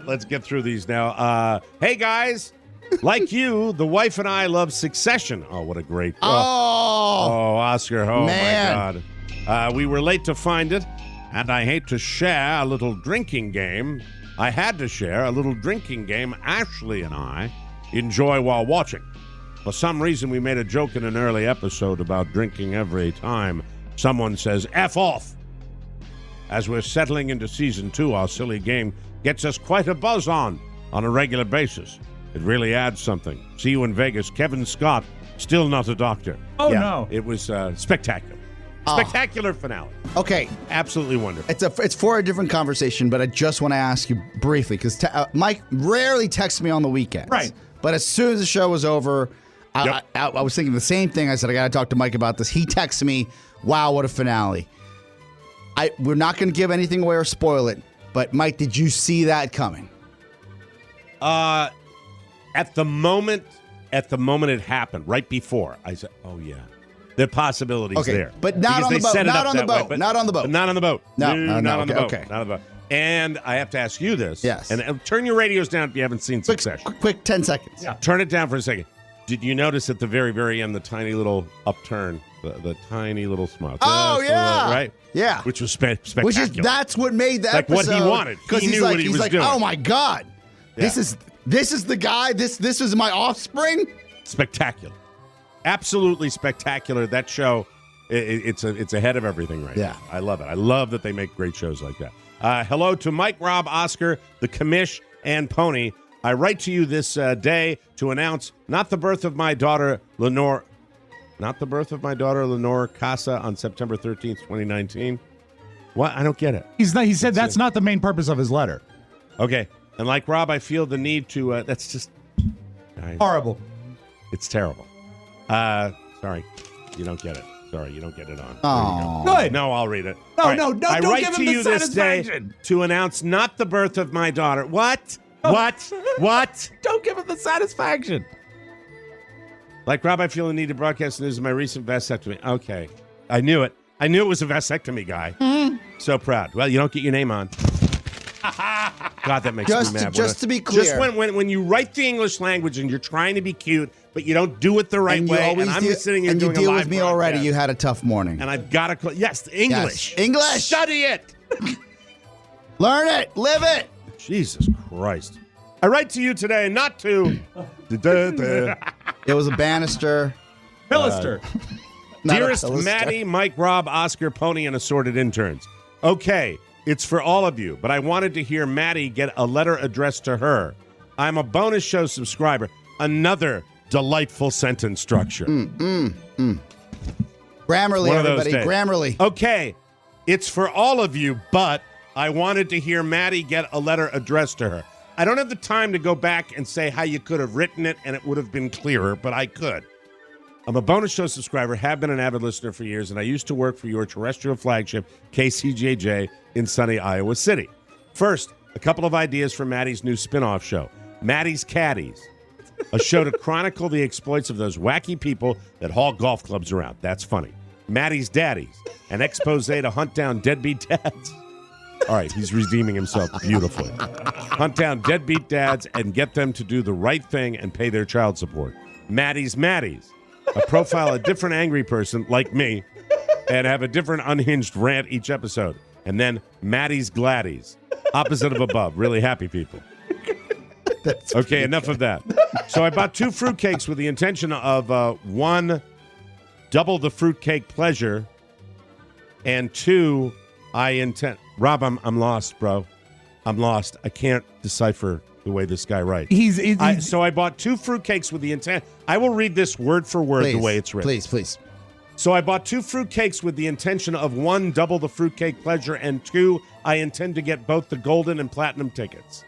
Let's get through these now. Hey, guys. Like you, the wife and I love Succession. Oh, what a great... Oh, Oscar. Oh, man. my God. We were late to find it, and I hate to share a little drinking game. I had to share a little drinking game Ashley and I enjoy while watching. For some reason, we made a joke in an early episode about drinking every time someone says F off. As we're settling into season 2, our silly game gets us quite a buzz on a regular basis. It really adds something. See you in Vegas. Kevin Scott, still not a doctor. Oh, no. It was spectacular. Spectacular finale. Okay, Absolutely wonderful. it's for a different conversation, but I just want to ask you briefly because Mike rarely texts me on the weekends. Right. But as soon as the show was over, Yep. I was thinking the same thing. I said I got to talk to Mike about this. He texts me, "Wow, what a finale!" We're not going to give anything away or spoil it, but Mike, did you see that coming? At the moment it happened, right before, I said, "Oh yeah, the possibilities Okay, there." but not Because on they the boat, set it not up on the that way, boat, but- not on the boat. but not on the boat. No, not on the boat. okay. Not on the boat. And I have to ask you this. Yes. And turn your radios down if you haven't seen Succession. Quick 10 seconds. Yeah. Turn it down for a second. Did you notice at the very, very end the tiny little upturn, the tiny little smile? Oh, Just a yeah. little, right? Yeah. Which was spectacular. Which is that's what made the Like what episode. he wanted. He 'cause he's knew like, what he he's was like, doing. oh my God, this is the guy. This is my offspring. Spectacular. Absolutely spectacular. That show, it's ahead of everything right Yeah. now. I love it. I love that they make great shows like that. Hello to Mike, Rob, Oscar, the Commish, and Pony. I write to you this day to announce not the birth of my daughter, Lenore Casa on September 13th, 2019. What? I don't get it. He said that's not the main purpose of his letter. Okay. And like Rob, I feel the need to, that's just... Horrible. It's terrible. Sorry, you don't get it. Sorry, you don't get it on. Oh, Good. No, I'll read it. No, All right. no, I don't write give to him the you this day satisfaction. to announce not the birth of my daughter. What? What? Don't give him the satisfaction. Like Rob, I feel the need to broadcast the news of my recent vasectomy. Okay, I knew it. I knew it was a vasectomy guy. So proud. Well, you don't get your name on. God, that makes me mad. Just to be clear, Just when you write the English language and you're trying to be cute, but you don't do it the right and you way, always and I'm deal- sitting here and doing you deal a live with me already. broadcast, You had a tough morning. and I've got to. Yes, English. Yes. English. Study it. Learn it. Live it. Jesus Christ. I write to you today not to. It was a banister. Philister. not a Dearest Philistine. Maddie, Mike, Rob, Oscar, Pony, and assorted interns. Okay, it's for all of you, but I wanted to hear Maddie get a letter addressed to her. I'm a bonus show subscriber. Another delightful sentence structure. Grammarly, One of those everybody. days. Grammarly. Okay, it's for all of you, but I wanted to hear Maddie get a letter addressed to her. I don't have the time to go back and say how you could have written it and it would have been clearer, but I could. I'm a bonus show subscriber, have been an avid listener for years, and I used to work for your terrestrial flagship, KCJJ, in sunny Iowa City. First, a couple of ideas for Maddie's new spin-off show, Maddie's Caddies, a show to chronicle the exploits of those wacky people that haul golf clubs around. That's funny. Maddie's Daddies, an expose to hunt down deadbeat dads. All right, he's redeeming himself beautifully. Hunt down deadbeat dads and get them to do the right thing and pay their child support. Maddie's Maddies, a profile a different angry person like me and have a different unhinged rant each episode. And then Maddie's Gladdies, opposite of above, really happy people. Okay, enough of that. So I bought 2 fruitcakes with the intention of 1, double the fruitcake pleasure, and 2, I intend. Rob, I'm lost, bro. I'm lost. I can't decipher the way this guy writes. So I bought 2 fruitcakes with the intent. I will read this word for word the way it's written. Please. So I bought 2 fruitcakes with the intention of 1, double the fruitcake pleasure, and 2, I intend to get both the golden and platinum tickets.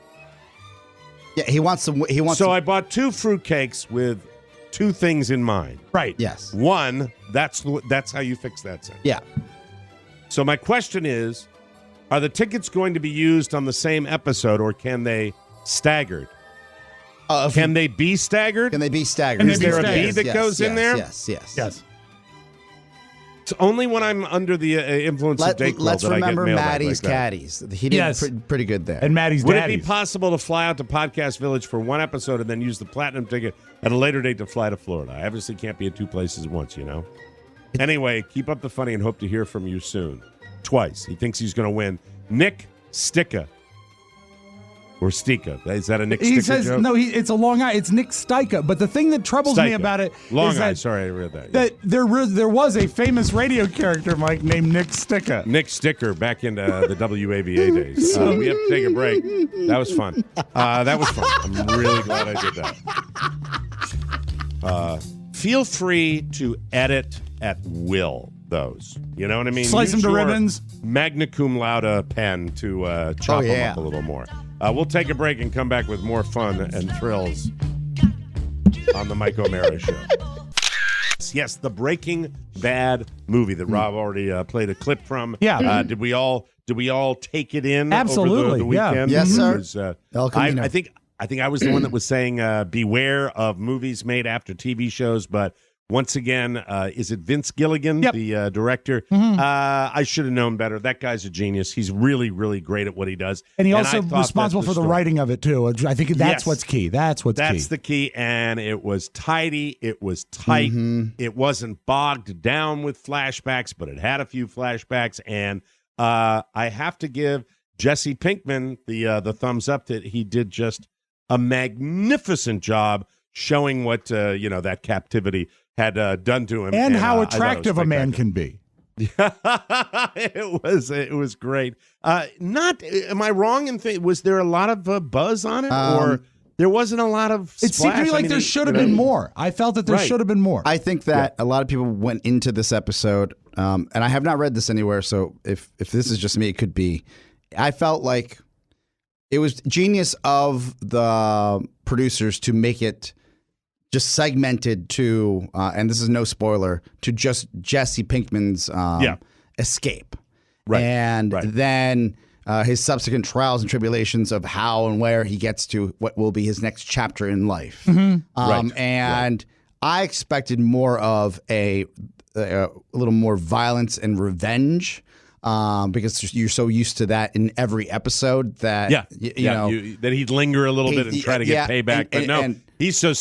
Yeah, he wants some. So I bought 2 fruitcakes with 2 things in mind. Right. Yes. 1, that's how you fix that sentence. Yeah. So my question is, are the tickets going to be used on the same episode, or can they staggered? Can they be staggered? Can they be staggered? Is there a B that goes in there? Yes. It's only when I'm under the influence of Dayquil Let's that I get remember mailbag Maddie's like that. Caddies. He did pretty good there. And Maddie's Would Daddies. it be possible to fly out to Podcast Village for 1 episode and then use the platinum ticket at a later date to fly to Florida? I obviously can't be in 2 places at once, you know? Anyway, keep up the funny and hope to hear from you soon. Twice. He thinks he's going to win. Nick Sticka. Or Stika. Is that a Nick He Sticka says, joke? no, it's a Long Eye. It's Nick Stika. But the thing that troubles me Stika. about it Long is Eye. that, Sorry, I read that. that there was a famous radio character, Mike, named Nick Stika. Nick Sticker back in the WAVA days. We have to take a break. That was fun. I'm really glad I did that. Feel free to edit at will those. You know what I mean? Slice them Use to your ribbons. Magna cum laude pen to chop them up a little more. We'll take a break and come back with more fun and thrills on the Mike O'Mara Show. Yes, the Breaking Bad movie that Rob already played a clip from. Yeah. Did we all take it in Absolutely, over the weekend? yeah. Yes, sir. It was, El Camino. I think I was the one that was saying beware of movies made after TV shows, but once again, is it Vince Gilligan, the director? I should have known better. That guy's a genius. He's really, really great at what he does. And he I also thought responsible that for the story- writing of it, too. I think that's Yes. what's key. That's key. That's the key, and it was tidy. It was tight. It wasn't bogged down with flashbacks, but it had a few flashbacks. And I have to give Jesse Pinkman the thumbs up that he did just a magnificent job showing what that captivity had done to him, and how I thought it was attractive a man spectacular. can be. It was great. Am I wrong in was there a lot of buzz on it, or there wasn't a lot of It seemed to me splash? like there should have been more. I felt that there Right. should have been more. I think that a lot of people went into this episode, and I have not read this anywhere, so if this is just me, it could be. I felt like it was genius of the producers to make it just segmented to, and this is no spoiler, to just Jesse Pinkman's escape. Right. And then his subsequent trials and tribulations of how and where he gets to what will be his next chapter in life. And I expected more of a little more violence and revenge. Because you're so used to that in every episode that you know that he'd linger a little bit and try to get payback, but no, he's so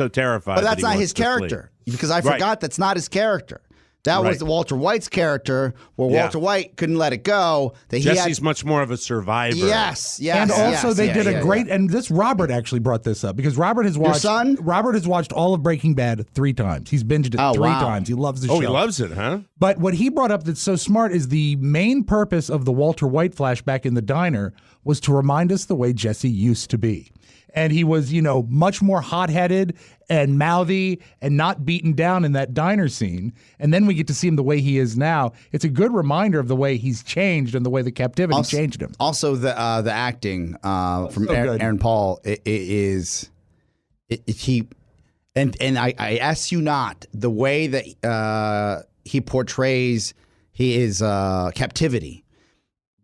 terrified. But that's that he not wants his to flee. character, because I forgot that's not his character. That was Right. Walter White's character, where Yeah. Walter White couldn't let it go. That he Jesse's much more of a survivor. Yes. And also, they did a great. And this Robert actually brought this up because Robert has watched. son? Robert has watched all of Breaking Bad 3 times. He's binged it 3 times. He loves the show. Oh, he loves it, huh? But what he brought up that's so smart is the main purpose of the Walter White flashback in the diner was to remind us the way Jesse used to be. and he was, much more hot-headed and mouthy and not beaten down in that diner scene. And then we get to see him the way he is now. It's a good reminder of the way he's changed and the way the captivity changed him. Also, the acting from Aaron Paul I ask you not, the way that he portrays his captivity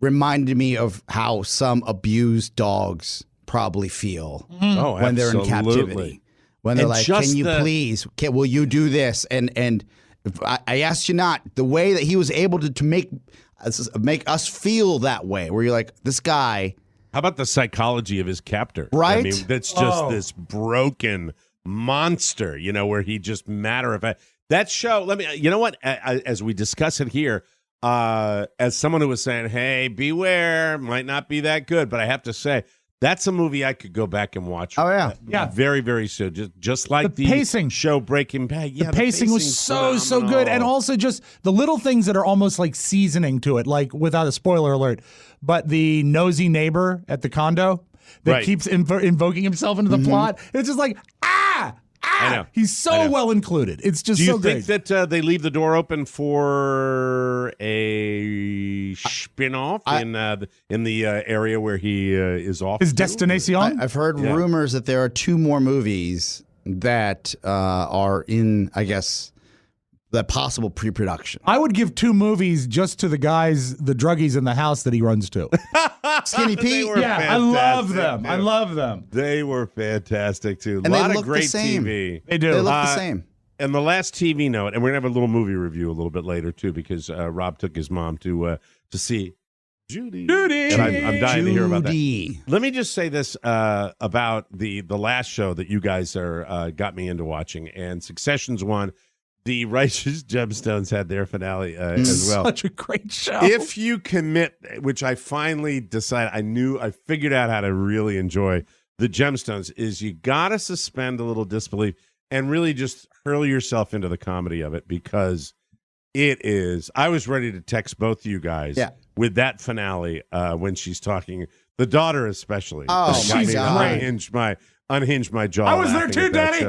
reminded me of how some abused dogs probably feel when they're in captivity. When they're like, can you please, will you do this? And I ask you not, the way that he was able to make us feel that way, where you're like, this guy. How about the psychology of his captor? Right? I mean, that's just this broken monster, where he just matter of fact. That show, you know what? As we discuss it here, as someone who was saying, hey, beware, might not be that good, but I have to say, that's a movie I could go back and watch. Oh, yeah. Very, very soon. Just like the pacing show Breaking Bad. Yeah, the pacing was so good. And also just the little things that are almost like seasoning to it, like without a spoiler alert, but the nosy neighbor at the condo that keeps invoking himself into the plot. It's just like, I know. He's so well included. It's just so great. Do you think that they leave the door open for a spin-off in the area where he is off? His destination? I've heard rumors that there are 2 more movies that are in, I guess, the possible pre-production. I would give 2 movies just to the druggies in the house that he runs to. Skinny Pete? I love them. I love them. They were fantastic, too. And a lot they of look great the same. TV. They do. They look the same. And the last TV note, and we're going to have a little movie review a little bit later, too, because Rob took his mom to see Judy. And I'm dying to hear about that. Let me just say this about the last show that you guys got me into watching, and Succession's one. The Righteous Gemstones had their finale as well. Such a great show. If you commit, which I finally decided, I figured out how to really enjoy the Gemstones, is you got to suspend a little disbelief and really just hurl yourself into the comedy of it, because it is. I was ready to text both of you guys with that finale when she's talking, the daughter especially. Oh, she's great. Unhinged my jaw. I was there too, Daddy.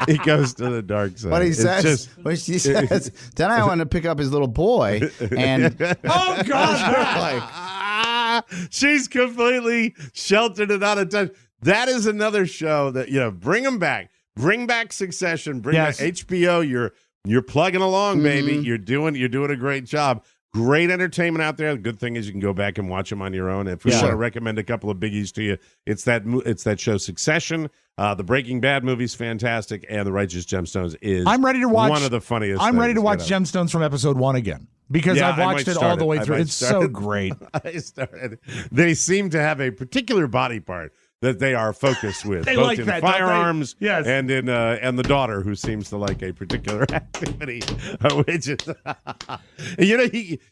He goes to the dark side. What she says. Then I want to pick up his little boy and oh God, she's completely sheltered and out of touch. That is another show that bring them back. Bring back Succession. Bring back HBO. You're plugging along, baby. You're doing a great job. Great entertainment out there. The good thing is you can go back and watch them on your own. If we want to recommend a couple of biggies to you, it's that show Succession. The Breaking Bad movie's fantastic, and The Righteous Gemstones is one of the funniest. I'm ready to watch Gemstones from episode 1 again, because I've watched it all the way through. It's so great. They seem to have a particular body part that they are focused with, they both like in that, firearms yes. and in and the daughter, who seems to like a particular activity, which is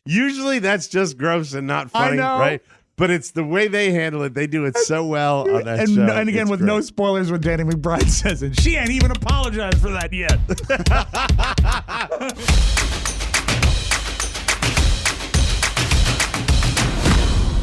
usually that's just gross and not funny, right? But it's the way they handle it. They do it so well on that show. And again, with no spoilers, when Danny McBride says it, she ain't even apologized for that yet.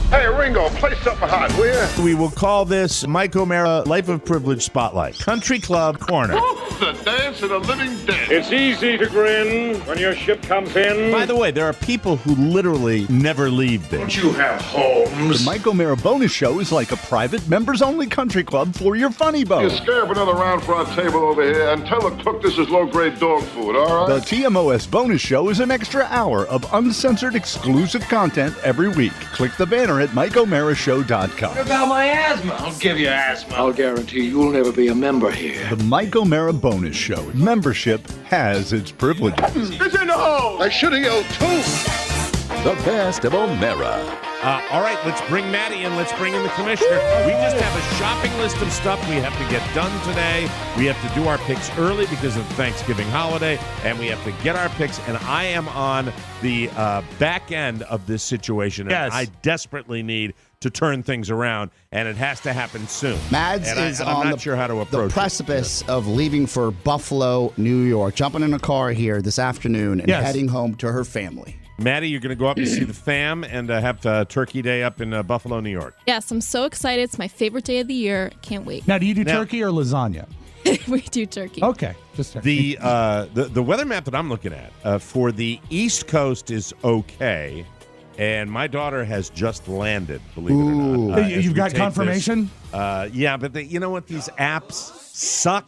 Hey, Ringo, play something hot, will ya? We will call this Mike O'Mara Life of Privilege Spotlight. Country Club Corner. The dance of the living dead. It's easy to grin when your ship comes in. By the way, there are people who literally never leave there. Don't you have homes? The Mike O'Mara Bonus Show is like a private, members-only country club for your funny bone. You scare up another round for our table over here and tell the cook this is low-grade dog food, all right? The TMOS Bonus Show is an extra hour of uncensored, exclusive content every week. Click the banner at MikeO'MaraShow.com. What about my asthma? I'll give you asthma. I'll guarantee you'll never be a member here. The Mike O'Mara Bonus Show. Membership has its privileges. It's in the hole! I should have yelled too! The best of O'Mara. All right, let's bring Maddie in. Let's bring in the commissioner. We just have a shopping list of stuff we have to get done today. We have to do our picks early because of the Thanksgiving holiday, and we have to get our picks. And I am on the back end of this situation, and I desperately need to turn things around, and it has to happen soon. Mads and is I'm on not sure how to approach the precipice of leaving for Buffalo, New York, jumping in a car here this afternoon and heading home to her family. Maddie, you're going to go up and see the fam and have Turkey Day up in Buffalo, New York. Yes, I'm so excited. It's my favorite day of the year. Can't wait. Now, do you do turkey or lasagna? We do turkey. Okay, just turkey. The weather map that I'm looking at for the East Coast is okay, and my daughter has just landed. Believe it or not, you've got confirmation. Yeah, but you know what? These apps suck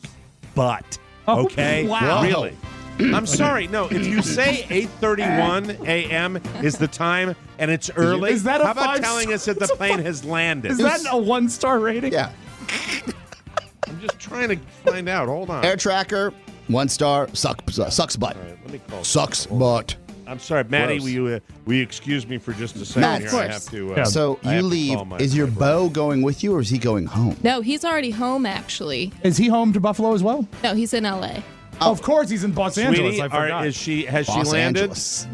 butt. Oh, Okay, wow. Really. I'm sorry. No, if you say 8:31 a.m. is the time and it's early, Is that a how about 5 telling us that the plane has landed? Is that a 1-star rating? Yeah. I'm just trying to find out. Hold on. Air Tracker, 1 star, sucks butt. All right, let me call. Sucks butt. I'm sorry, Maddie. Gross. Will you excuse me for just a second? Matt, here? I have to. So I you have to leave. call my- Is your my beau going with you, or is he going home? No, he's already home, actually. Is he home to Buffalo as well? No, he's in L.A. Of course, he's in Los Angeles. Sweetie, I forgot. has she Los landed? Angeles.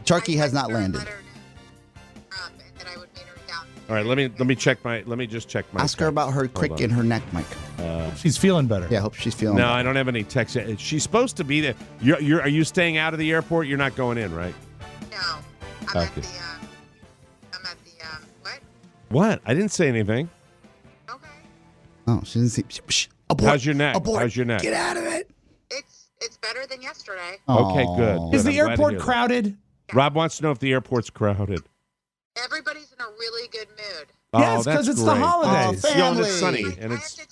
Turkey has not landed. All right, let me check my. Let me just check my. Ask her about her crick in her neck, Mike. She's feeling better. Yeah, I hope she's feeling No, better. I don't have any text. She's supposed to be there. Are you staying out of the airport? You're not going in, right? No, I'm at the what? What? I didn't say anything. Oh, she didn't see. Shh, abort, How's your neck? abort. How's your neck? Get out of it. It's better than yesterday. Okay, good. Is good. the I'm glad to airport hear that. crowded? Rob wants to know if the airport's crowded. Everybody's in a really good mood. Yes, that's 'cause it's the great. holidays. Oh, and family. it's sunny, and I it's. have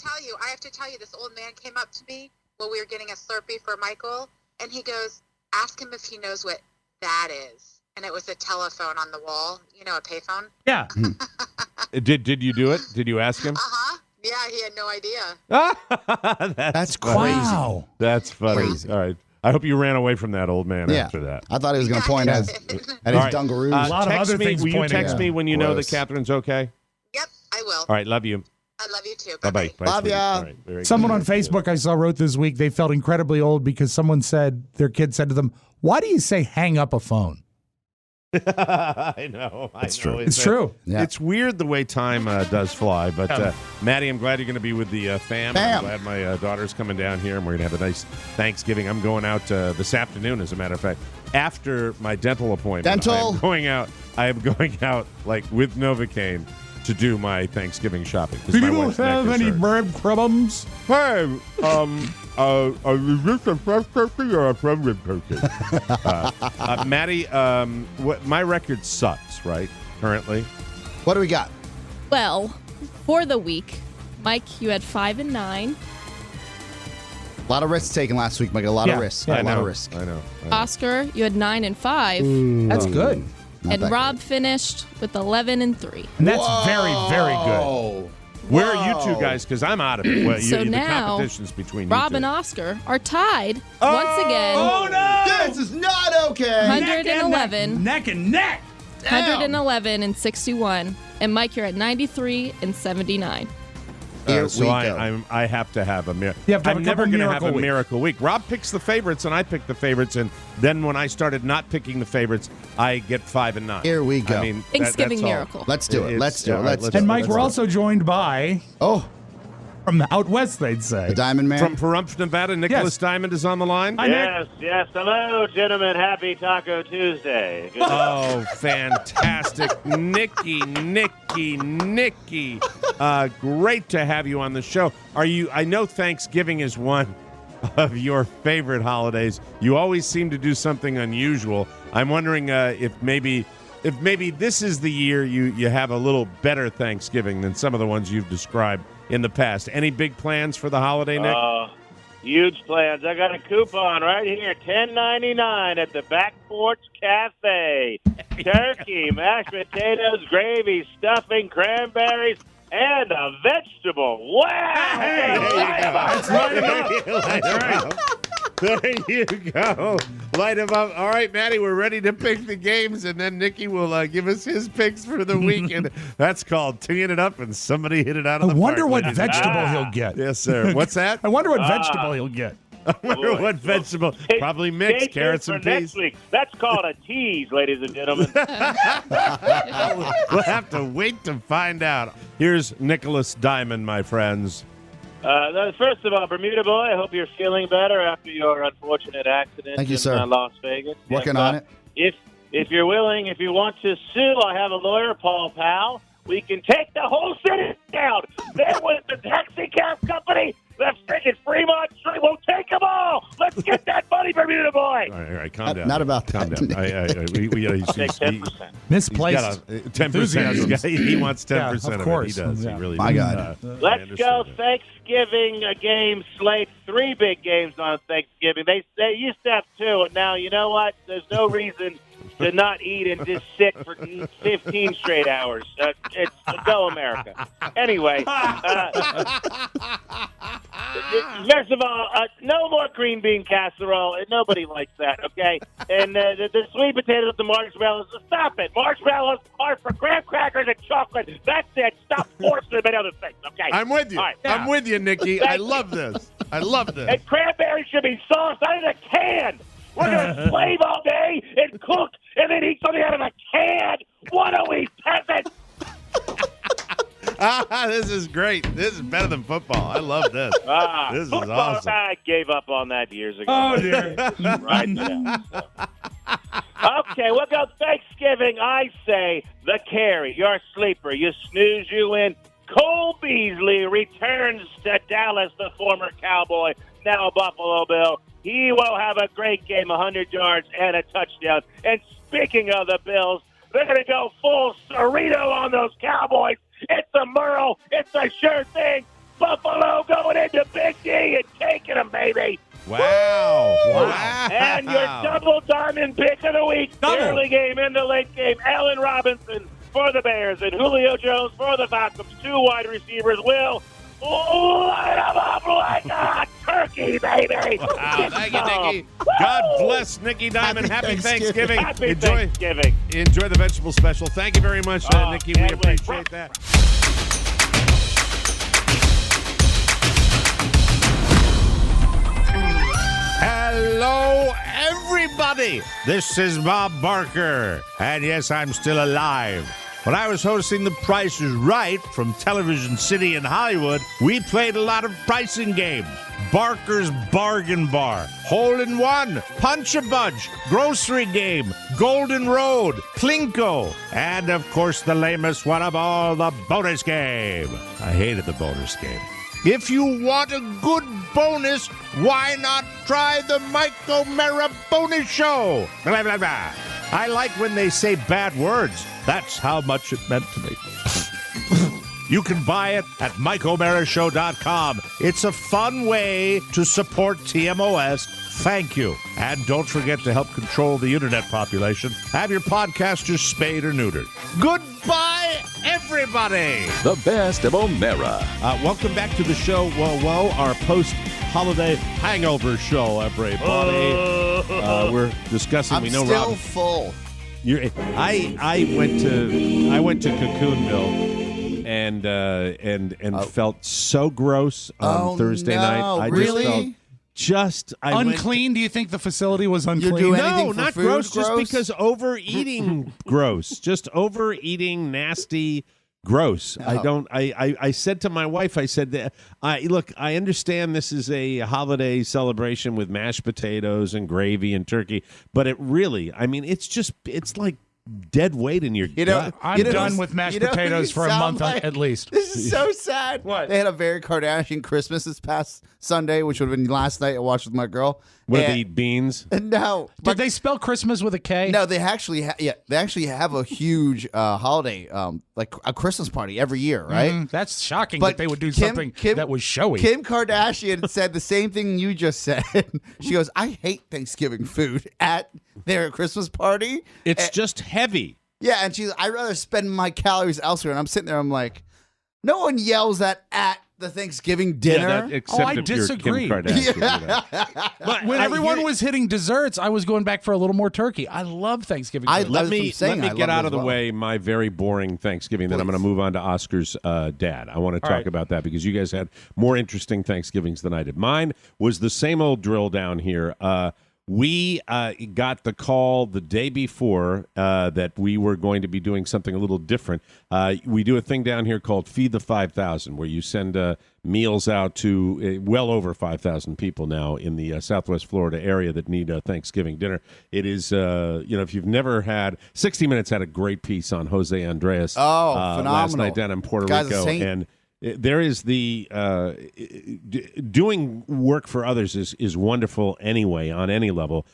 to tell you, this old man came up to me while we were getting a Slurpee for Michael, and he goes, ask him if he knows what that is. And it was a telephone on the wall, a payphone. Yeah. Did you do it? Did you ask him? Uh-huh. Yeah, he had no idea. That's crazy. Wow. That's funny. Crazy. All right. I hope you ran away from that old man Yeah. after that. I thought he was going to point at his All right. dungaroos. A lot of text other me. things Will you pointing text at me when you know that Gross. Catherine's okay? Yep, I will. All right. Love you. I love you too. Bye-bye. Bye, Love sweetie. ya. All right, very Someone good. on Facebook I saw wrote this week they felt incredibly old because someone said their kid said to them, "Why do you say hang up a phone?" I know. It's true. It's true. Yeah. It's weird the way time does fly. But, Maddie, I'm glad you're going to be with the fam. I'm glad my daughter's coming down here, and we're going to have a nice Thanksgiving. I'm going out this afternoon, as a matter of fact, after my dental appointment. I am going out like with Novocaine to do my Thanksgiving shopping. 'cause Do my you wife's neck have is any hurting. breadcrumbs? Hey, is this a fresh turkey or a primitive turkey? Maddie, my record sucks, right, currently? What do we got? Well, for the week, Mike, you had 5 and 9. A lot of risks taken last week, Mike. A lot of risks. I a lot know. of risk. I know. Oscar, you had 9 and 5. That's good. Not And that Rob finished with 11 and 3. And that's very, very good. Whoa. Where are you two guys? Because I'm out of it. Well, So the now, competition's between Rob you two. and Oscar are tied once again. Oh no! This is not okay. 111. Neck and neck. 111 and 61. And Mike, you're at 93 and 79. Here So we go. I have to have a miracle. You have to have I'm a never couple going to have miracle a weeks. miracle week. Rob picks the favorites, and I pick the favorites, and then when I started not picking the favorites, I get 5 and 9. Here we go. I mean, Thanksgiving that's all. miracle. Let's do it. It's- Let's do it. all Let's right, do it. And Mike, Let's we're do it. also joined by Oh, from the out west, they'd say. the Diamond Man. From Pahrump, Nevada, Nicholas Diamond is on the line. Hi, Nick. Yes. Hello, gentlemen. Happy Taco Tuesday. Good Oh, fantastic. Nikki. Great to have you on the show. I know Thanksgiving is one of your favorite holidays. You always seem to do something unusual. I'm wondering if maybe this is the year you have a little better Thanksgiving than some of the ones you've described in the past. Any big plans for the holiday, Nick? Huge plans. I got a coupon right here, $10.99 at the Back Porch Cafe. Turkey, mashed potatoes, gravy, stuffing, cranberries, and a vegetable. Wow! That's right. There you go. Light him up. All right, Maddie, we're ready to pick the games, and then Nikki will give us his picks for the week. And that's called teeing it up, and somebody hit it out of I the wonder park, what ladies and vegetable gentlemen. he'll get. Yes, sir. What's that? I wonder what vegetable he'll get. I wonder what vegetable. Probably mixed Stay carrots tuned and for peas. next week. That's called a tease, ladies and gentlemen. We'll have to wait to find out. Here's Nicholas Diamond, my friends. First of all, Bermuda Boy, I hope you're feeling better after your unfortunate accident Thank you, in sir. Las Vegas. Working Yes, on it. If you're willing, if you want to sue, I have a lawyer, Paul Powell. We can take the whole city down. There was the taxi cab company. The freaking Fremont Street. We'll take them all. Let's get that money, Bermuda Boy. All right, calm down. Not about Calm that. down. I'll take 10%. Misplaced. 10%. He wants 10% Yeah, of of course. it. He does. Yeah. He really My does. God. Let's go Thanksgiving game slate. 3 big games on Thanksgiving. They used to have 2, and now you know what? There's no reason to not eat and just sit for 15 straight hours. It's go America. Anyway, first of all, no more green bean casserole. Nobody likes that, okay? And the sweet potatoes with the marshmallows, stop it. Marshmallows are for graham crackers and chocolate. That's it. Stop forcing them in other things, okay? I'm with you. All right. I'm with you, Nikki. I love this. I love this. And cranberries should be sauced out of a can. We're going to slave all day and cook and then eat something out of a can. What are we, peasants? This is great. This is better than football. I love this. This is Football, awesome. I gave up on that years ago. Oh, dear. Right now. So. Okay, we'll go Thanksgiving. I say the carry. Your sleeper. You snooze, you win. Cole Beasley returns to Dallas, the former Cowboy, now Buffalo Bill. He will have a great game, 100 yards and a touchdown. And speaking of the Bills, they're going to go full Cerrito on those Cowboys. It's a Merle. It's a sure thing. Buffalo going into Big D and taking them, baby. Wow. And your double diamond pick of the week, the early game and the late game, Allen Robinson for the Bears and Julio Jones for the Falcons. 2 wide receivers will light them up like a turkey, baby. Wow, thank you, Nikki. God bless Nikki Diamond. Happy Thanksgiving. Happy Thanksgiving. Enjoy the vegetable special. Thank you very much, Nikki. We appreciate that. Hello, everybody. This is Bob Barker. And yes, I'm still alive. When I was hosting The Price is Right from Television City in Hollywood, we played a lot of pricing games. Barker's Bargain Bar, Hole in One, Punch a Bunch, Grocery Game, Golden Road, Plinko, and of course the lamest one of all, the bonus game. I hated the bonus game. If you want a good bonus, why not try the Mike O'Mara Bonus Show? Blah, blah, blah. I like when they say bad words. That's how much it meant to me. You can buy it at MikeO'MaraShow.com. It's a fun way to support TMOS. Thank you. And don't forget to help control the internet population. Have your podcasters spayed or neutered. Goodbye, everybody. The best of O'Mara. Welcome back to the show, Whoa, our post-holiday hangover show, everybody. We're discussing. We know still Rob. full. I went to Cocoonoville and felt so gross on Thursday night. I just felt unclean? Do you think the facility was unclean? You're doing anything No, for not food gross. Just because overeating, gross. Just overeating, nasty, gross. Oh. I said to my wife, I said, that, look, I understand this is a holiday celebration with mashed potatoes and gravy and turkey, but it really, I mean, it's like dead weight in your gut. I'm done with mashed potatoes for a month at least. This is so sad. What? They had a very Kardashian Christmas this past Sunday, which would have been last night. I watched with my girl. What, they eat beans? No. Did they spell Christmas with a K? No, they actually have a huge holiday, like a Christmas party every year, right? That's shocking But that they would do something that was showy. Kim Kardashian said the same thing you just said. She goes, I hate Thanksgiving food at their Christmas party. It's just heavy. Yeah, and I'd rather spend my calories elsewhere. And I'm sitting there, I'm like, no one yells that at the Thanksgiving dinner. I disagree. Kim Kardashian, When everyone was hitting desserts, I was going back for a little more turkey. I love Thanksgiving. Let me get out of the way my very boring Thanksgiving. Then I'm going to move on to Oscar's dad. I want to talk about that because you guys had more interesting Thanksgivings than I did. Mine was the same old drill down here. We got the call the day before that we were going to be doing something a little different. We do a thing down here called Feed the 5,000, where you send meals out to well over 5,000 people now in the Southwest Florida area that need a Thanksgiving dinner. It is, if you've never had, 60 Minutes had a great piece on Jose Andres last night down in Puerto Rico. And there is the doing work for others is wonderful anyway on any level.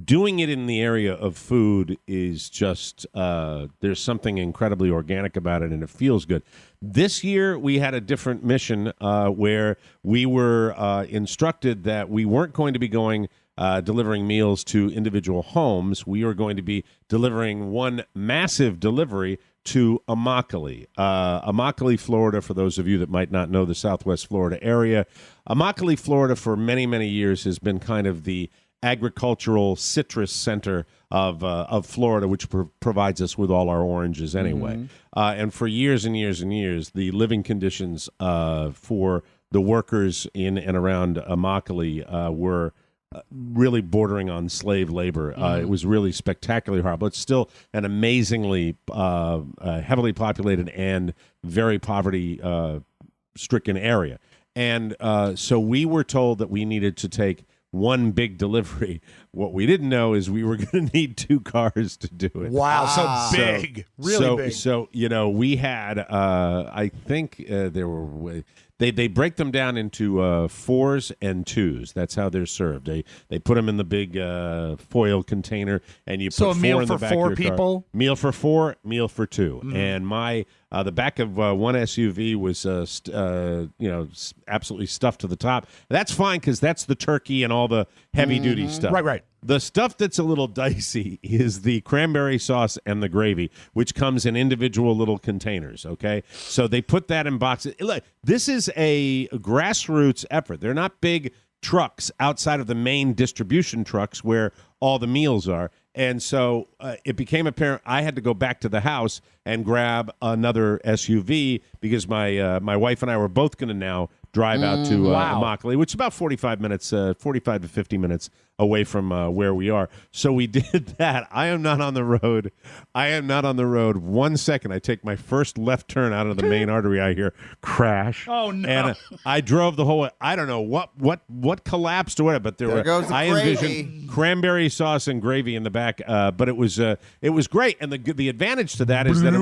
Doing it in the area of food is just there's something incredibly organic about it, and it feels good. This year we had a different mission where we were instructed that we weren't going to be going delivering meals to individual homes. We were going to be delivering one massive delivery to Immokalee. Immokalee, Florida, for those of you that might not know the Southwest Florida area. Immokalee, Florida, for many, many years has been kind of the agricultural citrus center of Florida, which provides us with all our oranges anyway. And for years and years and years, the living conditions for the workers in and around Immokalee were really bordering on slave labor. It was really spectacularly hard, but it's still an amazingly heavily populated and very poverty-stricken area. And so we were told that we needed to take one big delivery. What we didn't know is we were going to need 2 cars to do it. Wow, so big. Really big. So, we had, I think there were... They break them down into 4s and 2s. That's how they're served. They put them in the big foil container, and you put 4 in the back of your car. So a meal for 4 people? Meal for 4, meal for 2. And the back of one SUV was absolutely stuffed to the top. That's fine because that's the turkey and all the heavy duty stuff. Right. The stuff that's a little dicey is the cranberry sauce and the gravy, which comes in individual little containers, okay? So they put that in boxes. Look, this is a grassroots effort. They're not big trucks outside of the main distribution trucks where all the meals are. And so it became apparent I had to go back to the house and grab another SUV because my wife and I were both going to now drive out to Immokalee, which is about 45 to 50 minutes away from where we are. So we did that. I am not on the road. 1 second. I take my first left turn out of the main artery. I hear crash. Oh, no. And I drove the whole way. I don't know what collapsed or whatever, but there goes the I gravy. envisioned cranberry sauce and gravy in the back. But it was great. And the advantage to that is that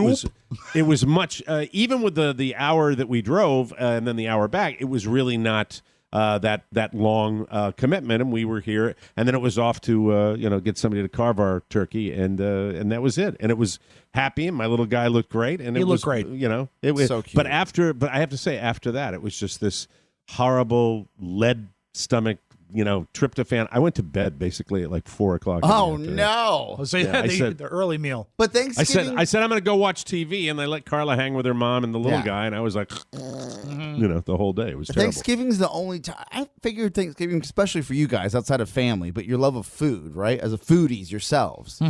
it was much, even with the hour that we drove and then the hour back, it was really not that long commitment, and we were here, and then it was off to get somebody to carve our turkey, and that was it. And it was happy, and my little guy looked great, and it looked great. It was so cute. But I have to say, after that, it was just this horrible lead stomach. Tryptophan. I went to bed basically at like 4 o'clock. Oh no! So the early meal. But Thanksgiving. I said I'm going to go watch TV, and they let Carla hang with her mom and the little guy, and I was like, the whole day it was terrible. Thanksgiving's the only time I figured Thanksgiving, especially for you guys outside of family, but your love of food, right? As a foodies yourselves,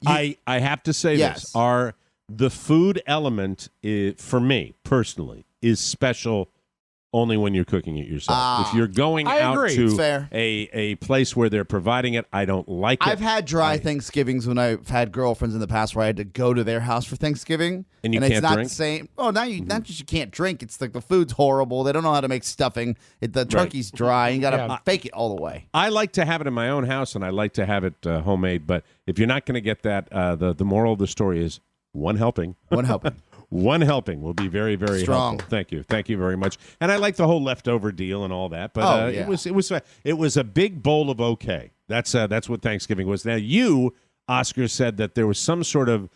I have to say this: the food element for me personally is special. Only when you're cooking it yourself. If you're going out to a place where they're providing it, I don't like it. I've had dry Thanksgivings when I've had girlfriends in the past where I had to go to their house for Thanksgiving. And it's can't not drink? the same. Oh, now not just you can't drink. It's like the food's horrible. They don't know how to make stuffing. The turkey's dry. You got to fake it all the way. I like to have it in my own house, and I like to have it homemade. But if you're not going to get that, the moral of the story is one helping. One helping. One helping will be very, very strong. Helpful. Thank you very much. And I like the whole leftover deal and all that. But it was a big bowl of okay. That's what Thanksgiving was. Now you, Oscar, said that there was some sort of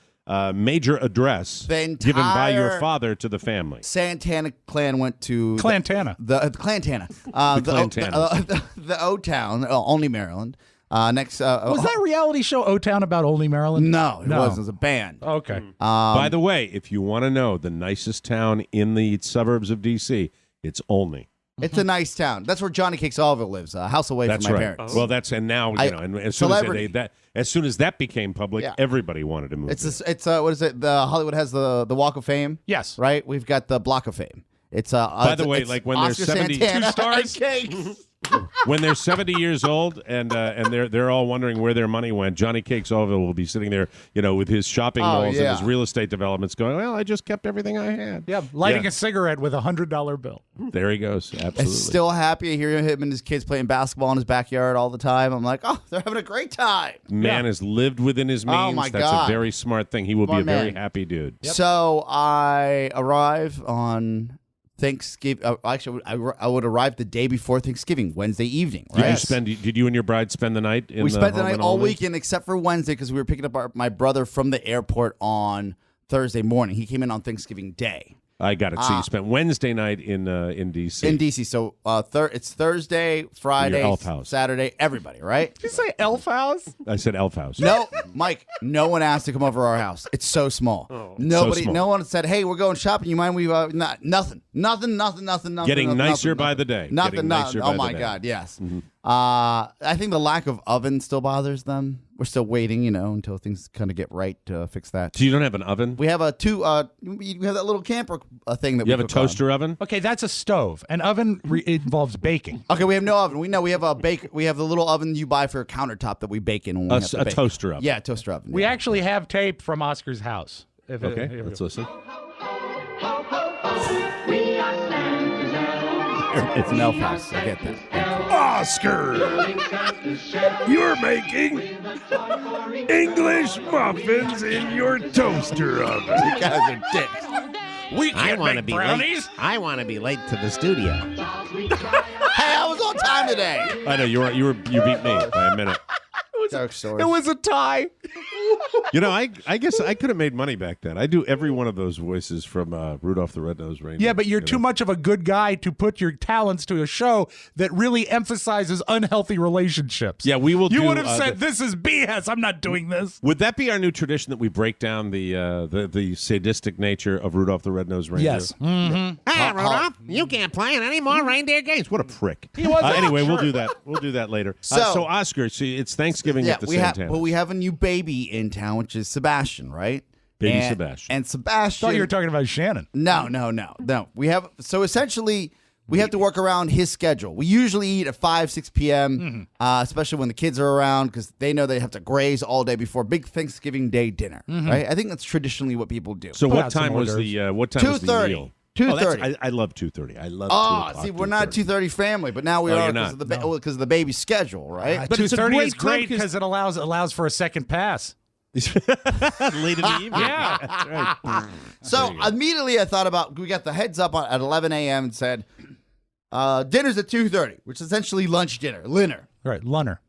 major address given by your father to the family. Santana clan went to Clantana. The Clantana. The O-Town, Only Maryland. Next, was that reality show O-Town about Only Maryland? No, it wasn't. It was a band. Okay. By the way, if you want to know the nicest town in the suburbs of D.C., It's Olney. It's a nice town. That's where Johnny Cakes Oliver lives, a house away That's from my right. parents. Well, and now and as soon as that became public, everybody wanted to move. It's what is it? The Hollywood has the Walk of Fame. Yes, right. We've got the Block of Fame. It's by the way, like when Oscar they're 72 Santana stars. Cakes. When they're 70 years old and they're all wondering where their money went, Johnny Cakes Oliver will be sitting there, with his shopping malls and his real estate developments, going, "Well, I just kept everything I had." Yeah, lighting a cigarette with $100 bill. There he goes. Absolutely. I'm still happy to hear him and his kids playing basketball in his backyard all the time. I'm like, oh, they're having a great time. Man has lived within his means. Oh my That's God. a very smart thing. He will be a very happy dude. So I arrive on Thanksgiving. Actually, I would arrive the day before Thanksgiving, Wednesday evening. Right? Did you and your bride spend the night? We spent the night all weekend except for Wednesday because we were picking up my brother from the airport on Thursday morning. He came in on Thanksgiving Day. I got it. So you spent Wednesday night in D.C. In D.C. So it's Thursday, Friday, Elf house. Saturday, everybody, right? Did you say Elf House? I said Elf house. No, Mike, no one asked to come over our house. It's so small. Nobody, So small. no one said, hey, we're going shopping. You mind we, nothing. Getting nicer by the day. Nothing, Getting nicer oh by my the day. God, yes. I think the lack of oven still bothers them. We're still waiting, until things kind of get right to fix that. So you don't have an oven? We have we have that little camper thing that You we have a cook on. toaster oven? Okay, that's a stove. An oven involves baking. Okay, we have no oven. We have a We have the little oven you buy for a countertop that we bake in when we have to A bake. toaster oven. Yeah, toaster oven. We actually have tape from Oscar's house. Okay, let's listen. It's an elf house. I get that. Oscar, you're making English muffins in your toaster oven. You guys are dicks. We can't make brownies. I want to be late to the studio. Hey, I was on time today. I know you beat me by a minute. Dark story. It was a tie. I guess I could have made money back then. I do every one of those voices from Rudolph the Red-Nosed Reindeer. Yeah, but you're too much of a good guy to put your talents to a show that really emphasizes unhealthy relationships. Yeah, we will. You would have said, "This is BS. I'm not doing this." Would that be our new tradition that we break down the sadistic nature of Rudolph the Red-Nosed Reindeer? Yes. Mm-hmm. Hey, Rudolph, you can't play in any more reindeer games. What a prick. He was anyway, we'll do that. We'll do that later. So Oscar, see, it's Thanksgiving at the Santana. Well, we have a new baby in town, which is Sebastian, right? Baby Sebastian. And Sebastian. I thought you were talking about Shannon. No. We have essentially we have to work around his schedule. We usually eat at 5, 6 p.m., especially when the kids are around because they know they have to graze all day before big Thanksgiving Day dinner, right? I think that's traditionally what people do. So what time was the meal? 2:30. 2:30. I love 2:30. I love 2 o'clock. See, we're not a 2:30 family, but now we are because of the baby's schedule, right? But 2:30 is great because it allows for a second pass. Late in the evening. Yeah. That's right. So immediately I thought about, we got the heads up at 11 a.m. and said, dinner's at 2:30, which is essentially lunch dinner. Right, lunner.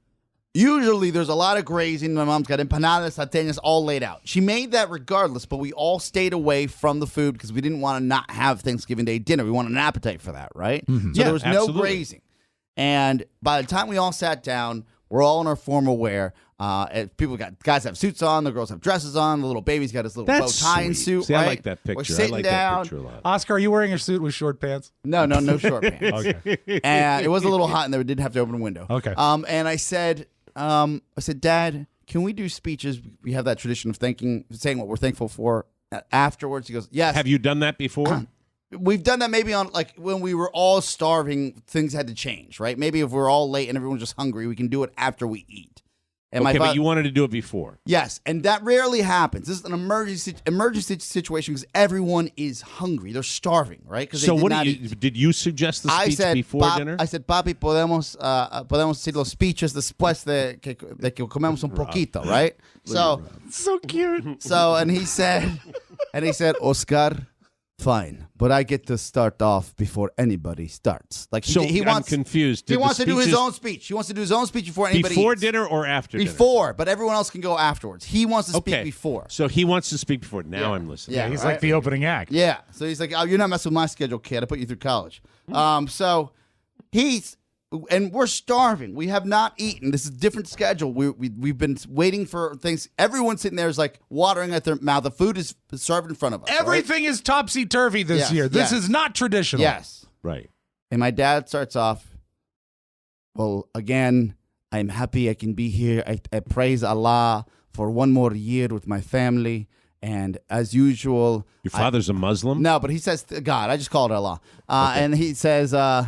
Usually there's a lot of grazing. My mom's got empanadas, salteñas all laid out. She made that regardless, but we all stayed away from the food because we didn't want to not have Thanksgiving Day dinner. We wanted an appetite for that, right? Mm-hmm. So there was no grazing. And by the time we all sat down, we're all in our formal wear. Guys have suits on, the girls have dresses on, the little baby's got his little bow tie and suit. See, right? I like that picture. We're sitting I like down. that picture a lot. Oscar, are you wearing a suit with short pants? No short pants. Okay. And it was a little hot in there. We did have to open a window. Okay. And I said, Dad, can we do speeches? We have that tradition of saying what we're thankful for afterwards. He goes, yes. Have you done that before? We've done that maybe on when we were all starving, things had to change, right? Maybe if we're all late and everyone's just hungry, we can do it after we eat. And okay, but you wanted to do it before. Yes, and that rarely happens. This is an emergency situation because everyone is hungry. They're starving, right? So did you suggest the speech before dinner? I said, Papi, podemos decir los speeches después de que comemos un poquito, right? So cute. So, and he said, Oscar, fine, but I get to start off before anybody starts. I'm confused. He wants to do his own speech. He wants to do his own speech before anybody before eats. dinner or after dinner? Before, but everyone else can go afterwards. He wants to speak before. So he wants to speak before. Now I'm listening. Yeah, he's like the opening act. Yeah. So he's like, oh, you're not messing with my schedule, kid. I put you through college. So and we're starving. We have not eaten. This is a different schedule. We've been waiting for things. Everyone's sitting there is like watering at their mouth. The food is served in front of us. Everything is topsy-turvy this year. This is not traditional. Yes. Right. And my dad starts off, well, again, I'm happy I can be here. I praise Allah for one more year with my family. And as usual, Your father's a Muslim? no, but he says God. I just called it Allah. And he says, I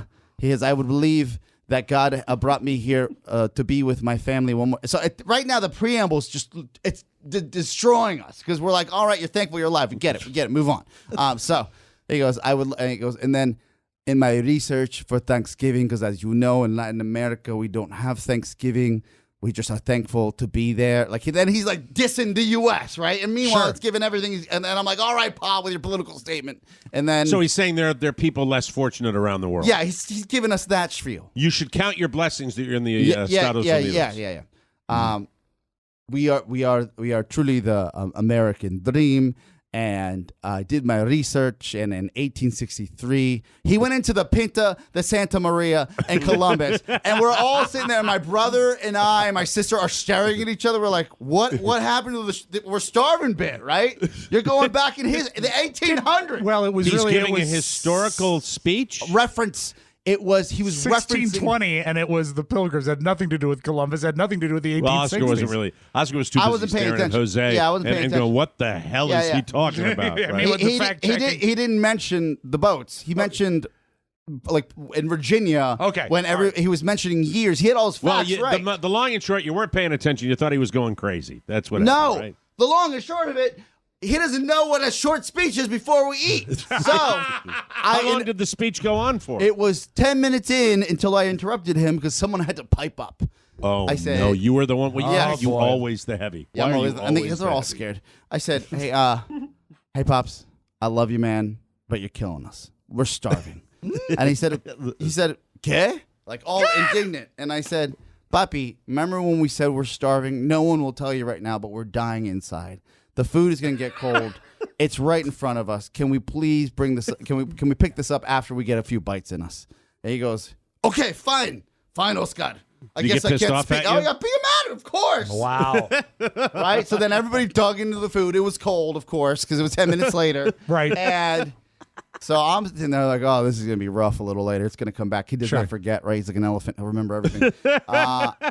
would believe that God brought me here to be with my family one more. So right now, the preamble's just it's destroying us because we're like, all right, you're thankful you're alive. We get it. Move on. So he goes, and then in my research for Thanksgiving, because as you know, in Latin America, we don't have Thanksgiving. We just are thankful to be there. Like then he's like dissing the U.S., right? And meanwhile, it's giving everything. And then I'm like, all right, Pa, with your political statement. And then So he's saying there are people less fortunate around the world. yeah, he's giving us that spiel. You should count your blessings that you're in the Estados Unidos. Yeah. We are truly the American dream. And I did my research, and in 1863, he went into the Pinta de Santa Maria in Columbus, and we're all sitting there. My brother and I and my sister are staring at each other. We're like, what happened to we're starving bit, right? You're going back in the 1800s. Well, it was He's really giving a historical speech? Reference. He was 1620, and it was the Pilgrims. It had nothing to do with Columbus. It had nothing to do with the 1860s. Well, Oscar wasn't really. Oscar was too busy staring at Jose Yeah, I wasn't paying and attention. going, what the hell is he talking about? Yeah, right? He didn't mention the boats. He mentioned like in Virginia. Okay. When he was mentioning years, he had all his facts Well, right. the long and short, you weren't paying attention. You thought he was going crazy. That's what No, happened, right? the long and short of it, he doesn't know what a short speech is before we eat. So, How long did the speech go on for? It was 10 minutes in until I interrupted him because someone had to pipe up. Oh, I said, no, you were the one. Well, Yeah. you always the heavy. Yeah, Why I'm are always, you and always they're all the heavy? scared. I said, hey, Pops, I love you, man, but you're killing us. We're starving. And he said, ¿qué? Like all indignant. And I said, Papi, remember when we said we're starving? No one will tell you right now, but we're dying inside. The food is going to get cold. It's right in front of us. Can we please bring this? Can we pick this up after we get a few bites in us? And he goes, okay, fine, Oscar. I Did you guess get I pissed can't off speak. at Oh you? yeah, be mad, of course. Wow. Right. So then everybody dug into the food. It was cold, of course, because it was 10 minutes later. Right. And so I'm sitting there like, oh, this is gonna be rough a little later. It's gonna come back. He does not forget. Right. He's like an elephant. He'll remember everything.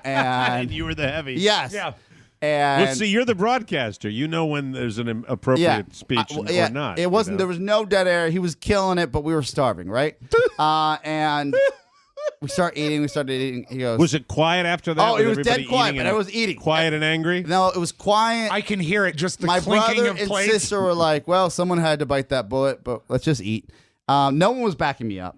And you were the heavy. Yes. Yeah. And Well, see, you're the broadcaster. You know when there's an appropriate speech or not. It wasn't. You know? There was no dead air. He was killing it, but we were starving, right? And we started eating. He goes, Was it quiet after that? Oh, it with was dead everybody quiet, eating but and I was eating. Quiet and angry? No, it was quiet. I can hear it. Just the My clinking brother of and plates. sister were like, well, someone had to bite that bullet, but let's just eat. No one was backing me up.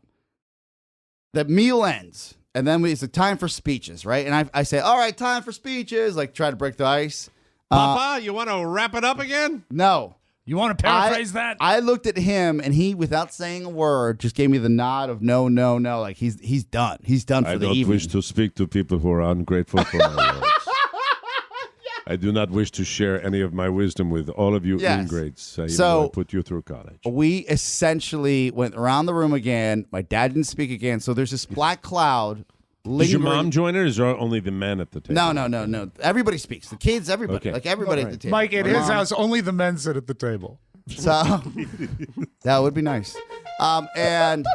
The meal ends, and then it's the time for speeches, right? And I say, all right, time for speeches, like try to break the ice. Papa, you want to wrap it up again? No. You want to paraphrase that? I looked at him, and he, without saying a word, just gave me the nod of no. Like he's done. He's done for the evening. to speak to people who are ungrateful for my words. I do not wish to share any of my wisdom with all of you Yes. ingrates. Even So- though I put you through college. We essentially went around the room again. My dad didn't speak again, so there's this black cloud. Did your lingering- mom join her, or is there only the men at the table? No. Everybody speaks. The kids, everybody. Okay. Like everybody at the table. Mike, at My his mom. house, only the men sit at the table. So that would be nice. And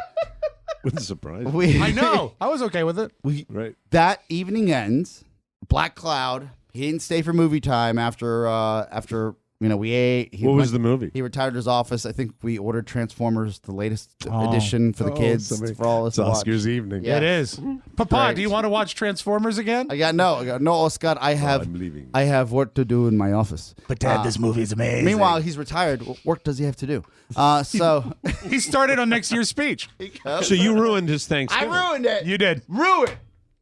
What a surprise. I know. I was okay with it. Right. That evening ends. Black cloud. He didn't stay for movie time after we ate. What was the movie? He retired to his office. I think we ordered Transformers, the latest edition for the kids for all of us It's to watch. Oscar's evening. Yeah. It is. Papa, Right. do you want to watch Transformers again? I got no, Oscar. I have I'm leaving. I have work to do in my office. But Dad, this movie is amazing. Meanwhile, he's retired. What work does he have to do? So He started on next year's speech. So you ruined his I Thanksgiving. ruined it. You did. Ruined.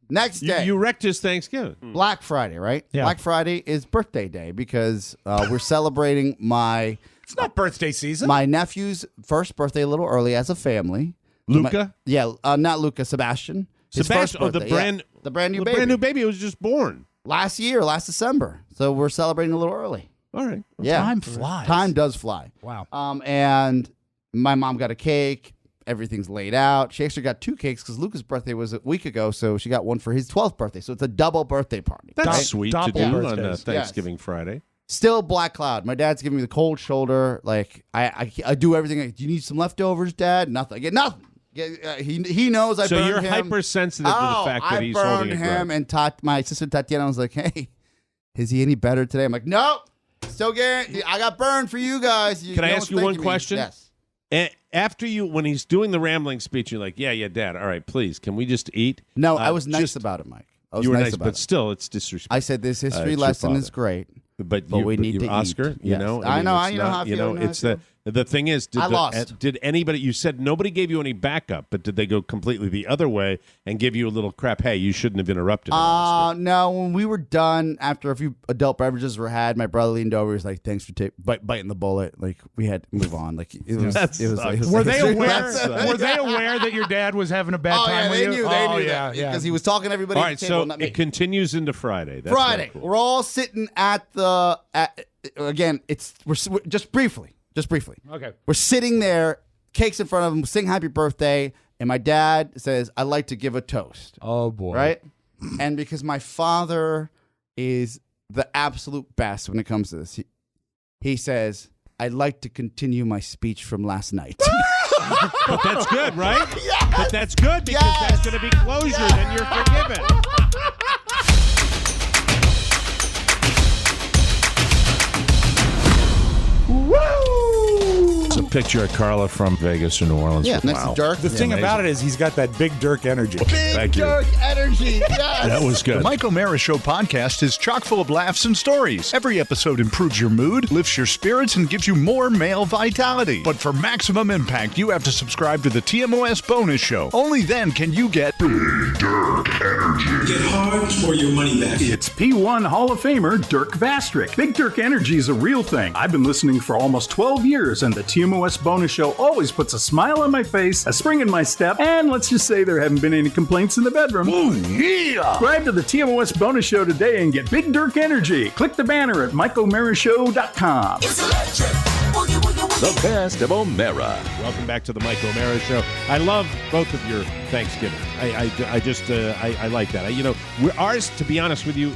Next day. You wrecked his Thanksgiving. Black Friday, right? Yeah. Black Friday is birthday day because we're celebrating my It's not birthday season. nephew's first birthday a little early as a family. Luca? Not Luca, Sebastian. His Sebastian, first the birthday, brand the brand new the baby. brand new baby was just born. Last December. So we're celebrating a little early. All right. Yeah. Time flies. Time does fly. Wow. And my mom got a cake. Everything's laid out. She actually got 2 cakes because Luca's birthday was a week ago, so she got one for his 12th birthday. So it's a double birthday party. That's right? sweet to Double do on birthdays. Thanksgiving Friday. Still black cloud. My dad's giving me the cold shoulder. Like I do everything. Like, do you need some leftovers, Dad? Nothing. I get nothing. He knows I so burned you're him. hypersensitive to the fact that he's holding a him, grudge. and my sister Tatiana was like, "Hey, is he any better today?" I'm like, "Nope, still getting. I got burned for you guys." Can I ask you one question? Yes. After when he's doing the rambling speech, you're like, yeah, Dad. All right, please, can we just eat? No, I was nice about it, Mike. I was you were nice nice, about but it. still, it's disrespectful. I said this history It's lesson your is great. But we need to Oscar, eat. you Yes. know, I know. it's You know how I feel. You know, it's the thing is, I lost. Did anybody? You said nobody gave you any backup, but did they go completely the other way and give you a little crap? Hey, you shouldn't have interrupted. No. When we were done, after a few adult beverages were had, my brother leaned over. He was like, "Thanks for biting the bullet." Like we had to move on. Like it was. Were they aware? Were they aware that your dad was having a bad time with they you? knew. They knew that because he was talking to everybody. All at right, the table, so not me. it continues into Friday. That's Friday, very cool. we're all sitting at the. Again, we're just briefly. Okay. We're sitting there, cakes in front of him, sing happy birthday, and my dad says, "I'd like to give a toast." Oh boy. Right? And because my father is the absolute best when it comes to this, he says, "I'd like to continue my speech from last night." But that's good, right? Yes! But that's good because that's going to be closure. Then you're forgiven. It's a picture of Carla from Vegas or New Orleans. Yeah, next to Dirk. The thing about it is he's got that big Dirk energy. Thank you. Dirk energy. Yes. That was good. The Mike O'Mara Show podcast is chock full of laughs and stories. Every episode improves your mood, lifts your spirits, and gives you more male vitality. But for maximum impact, you have to subscribe to the TMOS bonus show. Only then can you get Big Dirk energy. Get hard for your money back. It's P1 Hall of Famer Dirk Vastrick. Big Dirk energy is a real thing. I've been listening for almost 12 years, and the TMOS bonus show always puts a smile on my face, a spring in my step, and let's just say there haven't been any complaints in the bedroom. Ooh, yeah! Subscribe to the TMOS bonus show today and get Big Dirk energy. Click the banner at MikeO'MaraShow.com. The best of O'Mara. Welcome back to the Mike O'Mara Show. I love both of your Thanksgiving. I just like that. Ours, to be honest with you,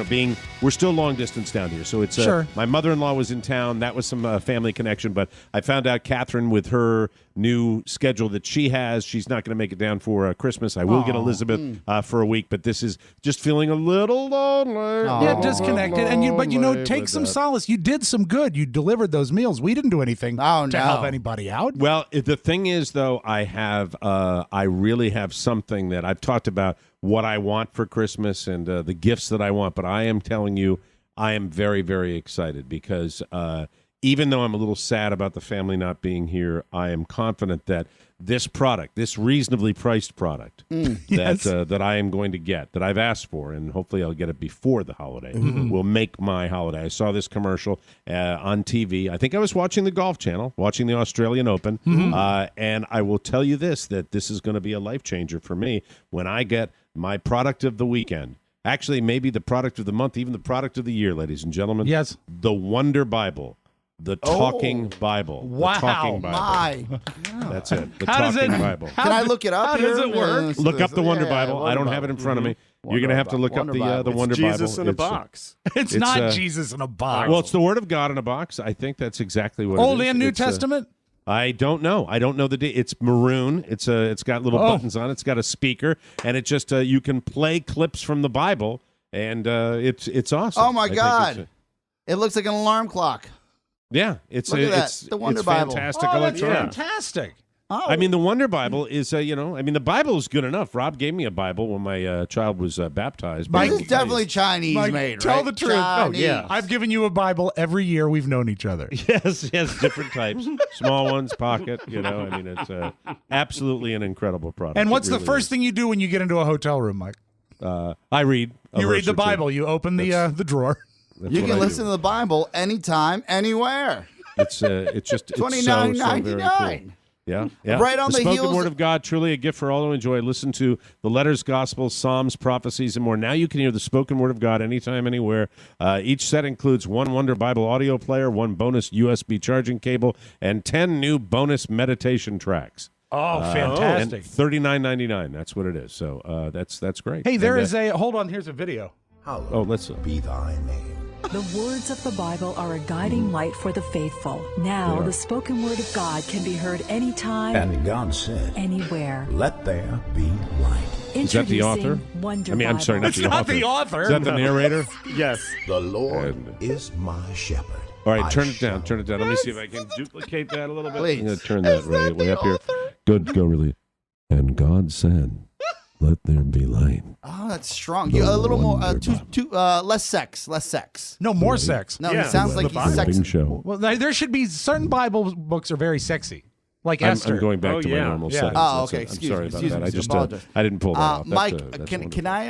being we're still long distance down here, so it's Sure. My mother-in-law was in town. That was some family connection, but I found out Catherine with her new schedule that she has, she's not going to make it down for Christmas. I will get Elizabeth for a week, but this is just feeling a little lonely. Yeah, disconnected. And take some solace. You did some good. You delivered those meals. We didn't do anything to help anybody out. Well, the thing is, though, I really have something that I've talked about what I want for Christmas and the gifts that I want, but I am telling you, I am very, very excited because even though I'm a little sad about the family not being here, I am confident that this product, this reasonably priced product that I am going to get, that I've asked for, and hopefully I'll get it before the holiday, will make my holiday. I saw this commercial on TV. I think I was watching the Golf Channel, watching the Australian Open, and I will tell you this, that this is going to be a life changer for me when I get my product of the weekend. Actually, maybe the product of the month, even the product of the year, ladies and gentlemen. Yes. The Wonder Bible. The Talking Bible. Wow. The Talking Bible. My. That's it. The How does Talking it- Bible. Can I look it up? How does it work? Look up the Wonder Yeah, Bible. Wonder I don't have Bible. it in front of me. You're going to have to look up the Wonder Bible. Jesus in a box. It's not Jesus in a box. Well, it's the Word of God in a box. I think that's exactly what Old it is. and New It's, Testament? I don't know. I don't know the date. It's maroon. It's got little buttons on it. It's got a speaker, and it just you can play clips from the Bible, and it's awesome. Oh my I think God! It looks like an alarm clock. Yeah, it's Look at that. it's The Wonder it's Bible. fantastic Oh, that's electronics. fantastic. Oh. I mean, the Wonder Bible is, the Bible is good enough. Rob gave me a Bible when my child was baptized. This is definitely Chinese Mike, made, tell right? the truth. Chinese. I've given you a Bible every year we've known each other. Yes, different types. Small ones, pocket, it's absolutely an incredible product. And what's It the really first is. thing you do when you get into a hotel room, Mike? I read. You read the Bible. You open the drawer. That's You what can I listen do. to the Bible anytime, anywhere. It's just it's $29.99. so very cool. Yeah. Right on the spoken heels- word of God, truly a gift for all to enjoy. Listen to the letters, gospels, psalms, prophecies, and more. Now you can hear the spoken word of God anytime, anywhere. Each set includes one Wonder Bible audio player, one bonus USB charging cable, and 10 new bonus meditation tracks. Oh, fantastic. $39.99. That's what it is. So that's great. Hey, there And, is a hold on. Here's a video. Oh, let's be thy name. The words of the Bible are a guiding light for the faithful. Now, the spoken word of God can be heard anytime. And God said, anywhere. Let there be light. Is that the author? Wonder I mean, I'm sorry, not Bible. the author. the author. Is that the narrator? Yes. The Lord is my shepherd. All right, I turn it down. Turn it down. Let me see if I can duplicate that a little bit. I'm going to turn that right way up here. Good, go really. And God said, let there be light. Oh, that's strong. You, a little more, less sex. No, more sex. No, it sounds like he's sexy. Show. Well, there should be certain Bible books are very sexy, like Esther. I'm going back to my normal sentence. Oh, okay. I'm Excuse sorry me. about Excuse that. me. I just Apologize. I didn't pull that off. Mike, can I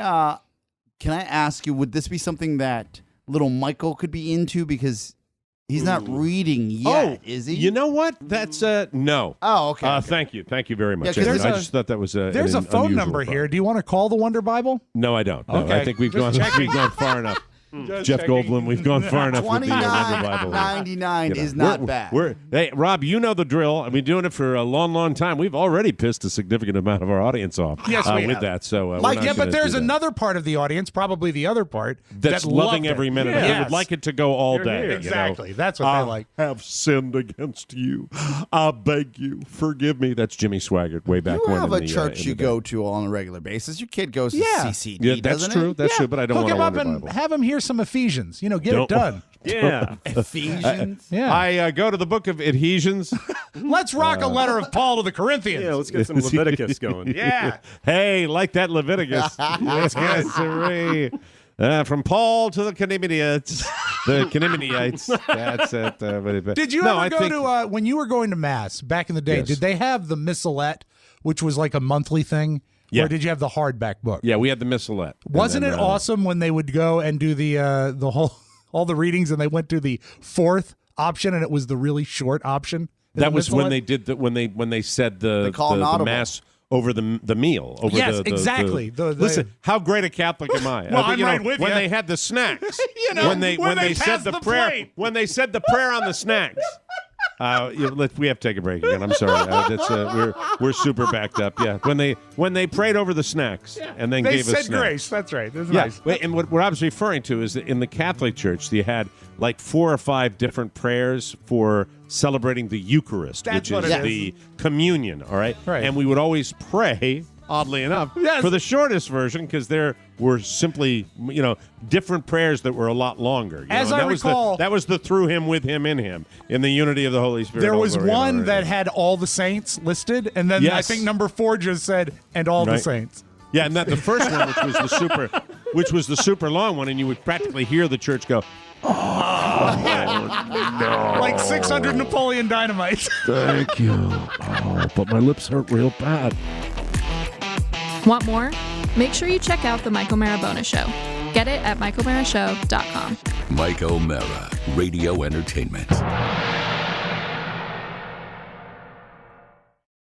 ask you? Would this be something that little Michael could be into because he's not reading yet, is he? You know what? That's no. Oh, okay. Thank you very much. Yeah, 'cause I just thought that was there's a phone number here. Do you want to call the Wonder Bible? No, I don't. No, Okay. I think we've Just gone checking. far enough. Just Jeff checking. Goldblum, we've gone far enough with the Wonder Bible. $29.99 is not bad. Hey, Rob, you know the drill. I've been doing it for a long, long time. We've already pissed a significant amount of our audience off. Yes, we with have. that. So, we're Like, not yeah, gonna but there's do that. another part of the audience, probably the other part, That's that loving loved every it. minute. Yeah. They would like it to go all You're day. here. you know? Exactly. That's what they like. I have sinned against you. I beg you, forgive me. That's Jimmy Swaggart way back You when. have in a the, church in you the go to on a regular basis. Your kid goes to CCD, Yeah, that's doesn't true. it? That's true, but I don't Hook want him to up Wonder and Bible. have him hear some Ephesians. Get it done. Yeah. Ephesians. Yeah. I go to the book of Adhesions. Let's rock a letter of Paul to the Corinthians. Yeah, let's get some Leviticus going. Yeah. Hey, like that Leviticus. Yes, sirree. From Paul to the Canimenites. The Canimenites. That's it. Did you ever go to, when you were going to Mass back in the day, Yes. did they have the Missalette, which was like a monthly thing? Yeah. Or did you have the hardback book? Yeah, we had the Missalette. Wasn't it awesome when they would go and do the whole all the readings and they went to the fourth option and it was the really short option? That was when they did when they said the call an audible. Mass over the meal. Over Yes, the exactly. Listen, how great a Catholic am I? Well, I'm you know, right with when you. they had the snacks, know, when they said passed the the prayer, plate. when they said the prayer on the snacks. We have to take a break again. I'm sorry. We're super backed up. Yeah, when they prayed over the snacks and then They gave us said snacks. grace. That's right. That's Yeah, nice. and what I was referring to is that in the Catholic Church, they had like 4 or 5 different prayers for celebrating the Eucharist, That's which what is it is. the communion. All right, Right. and we would always pray. Oddly enough, Yes. for the shortest version, because there were simply, different prayers that were a lot longer. As I recall- that was the through him, with him, in him, in the unity of the Holy Spirit. There all was glory and one honor. that had all the saints listed, and then I Yes. think number 4 just said, and all the Right. saints. Yeah, and that the first one, which was the super long one, and you would practically hear the church go, Like 600 Napoleon Dynamites. "Thank you." Oh, but my lips hurt real bad. Want more? Make sure you check out The Mike O'Mara Bonus Show. Get it at MikeO'MaraShow.com. Mike O'Mara, Radio Entertainment.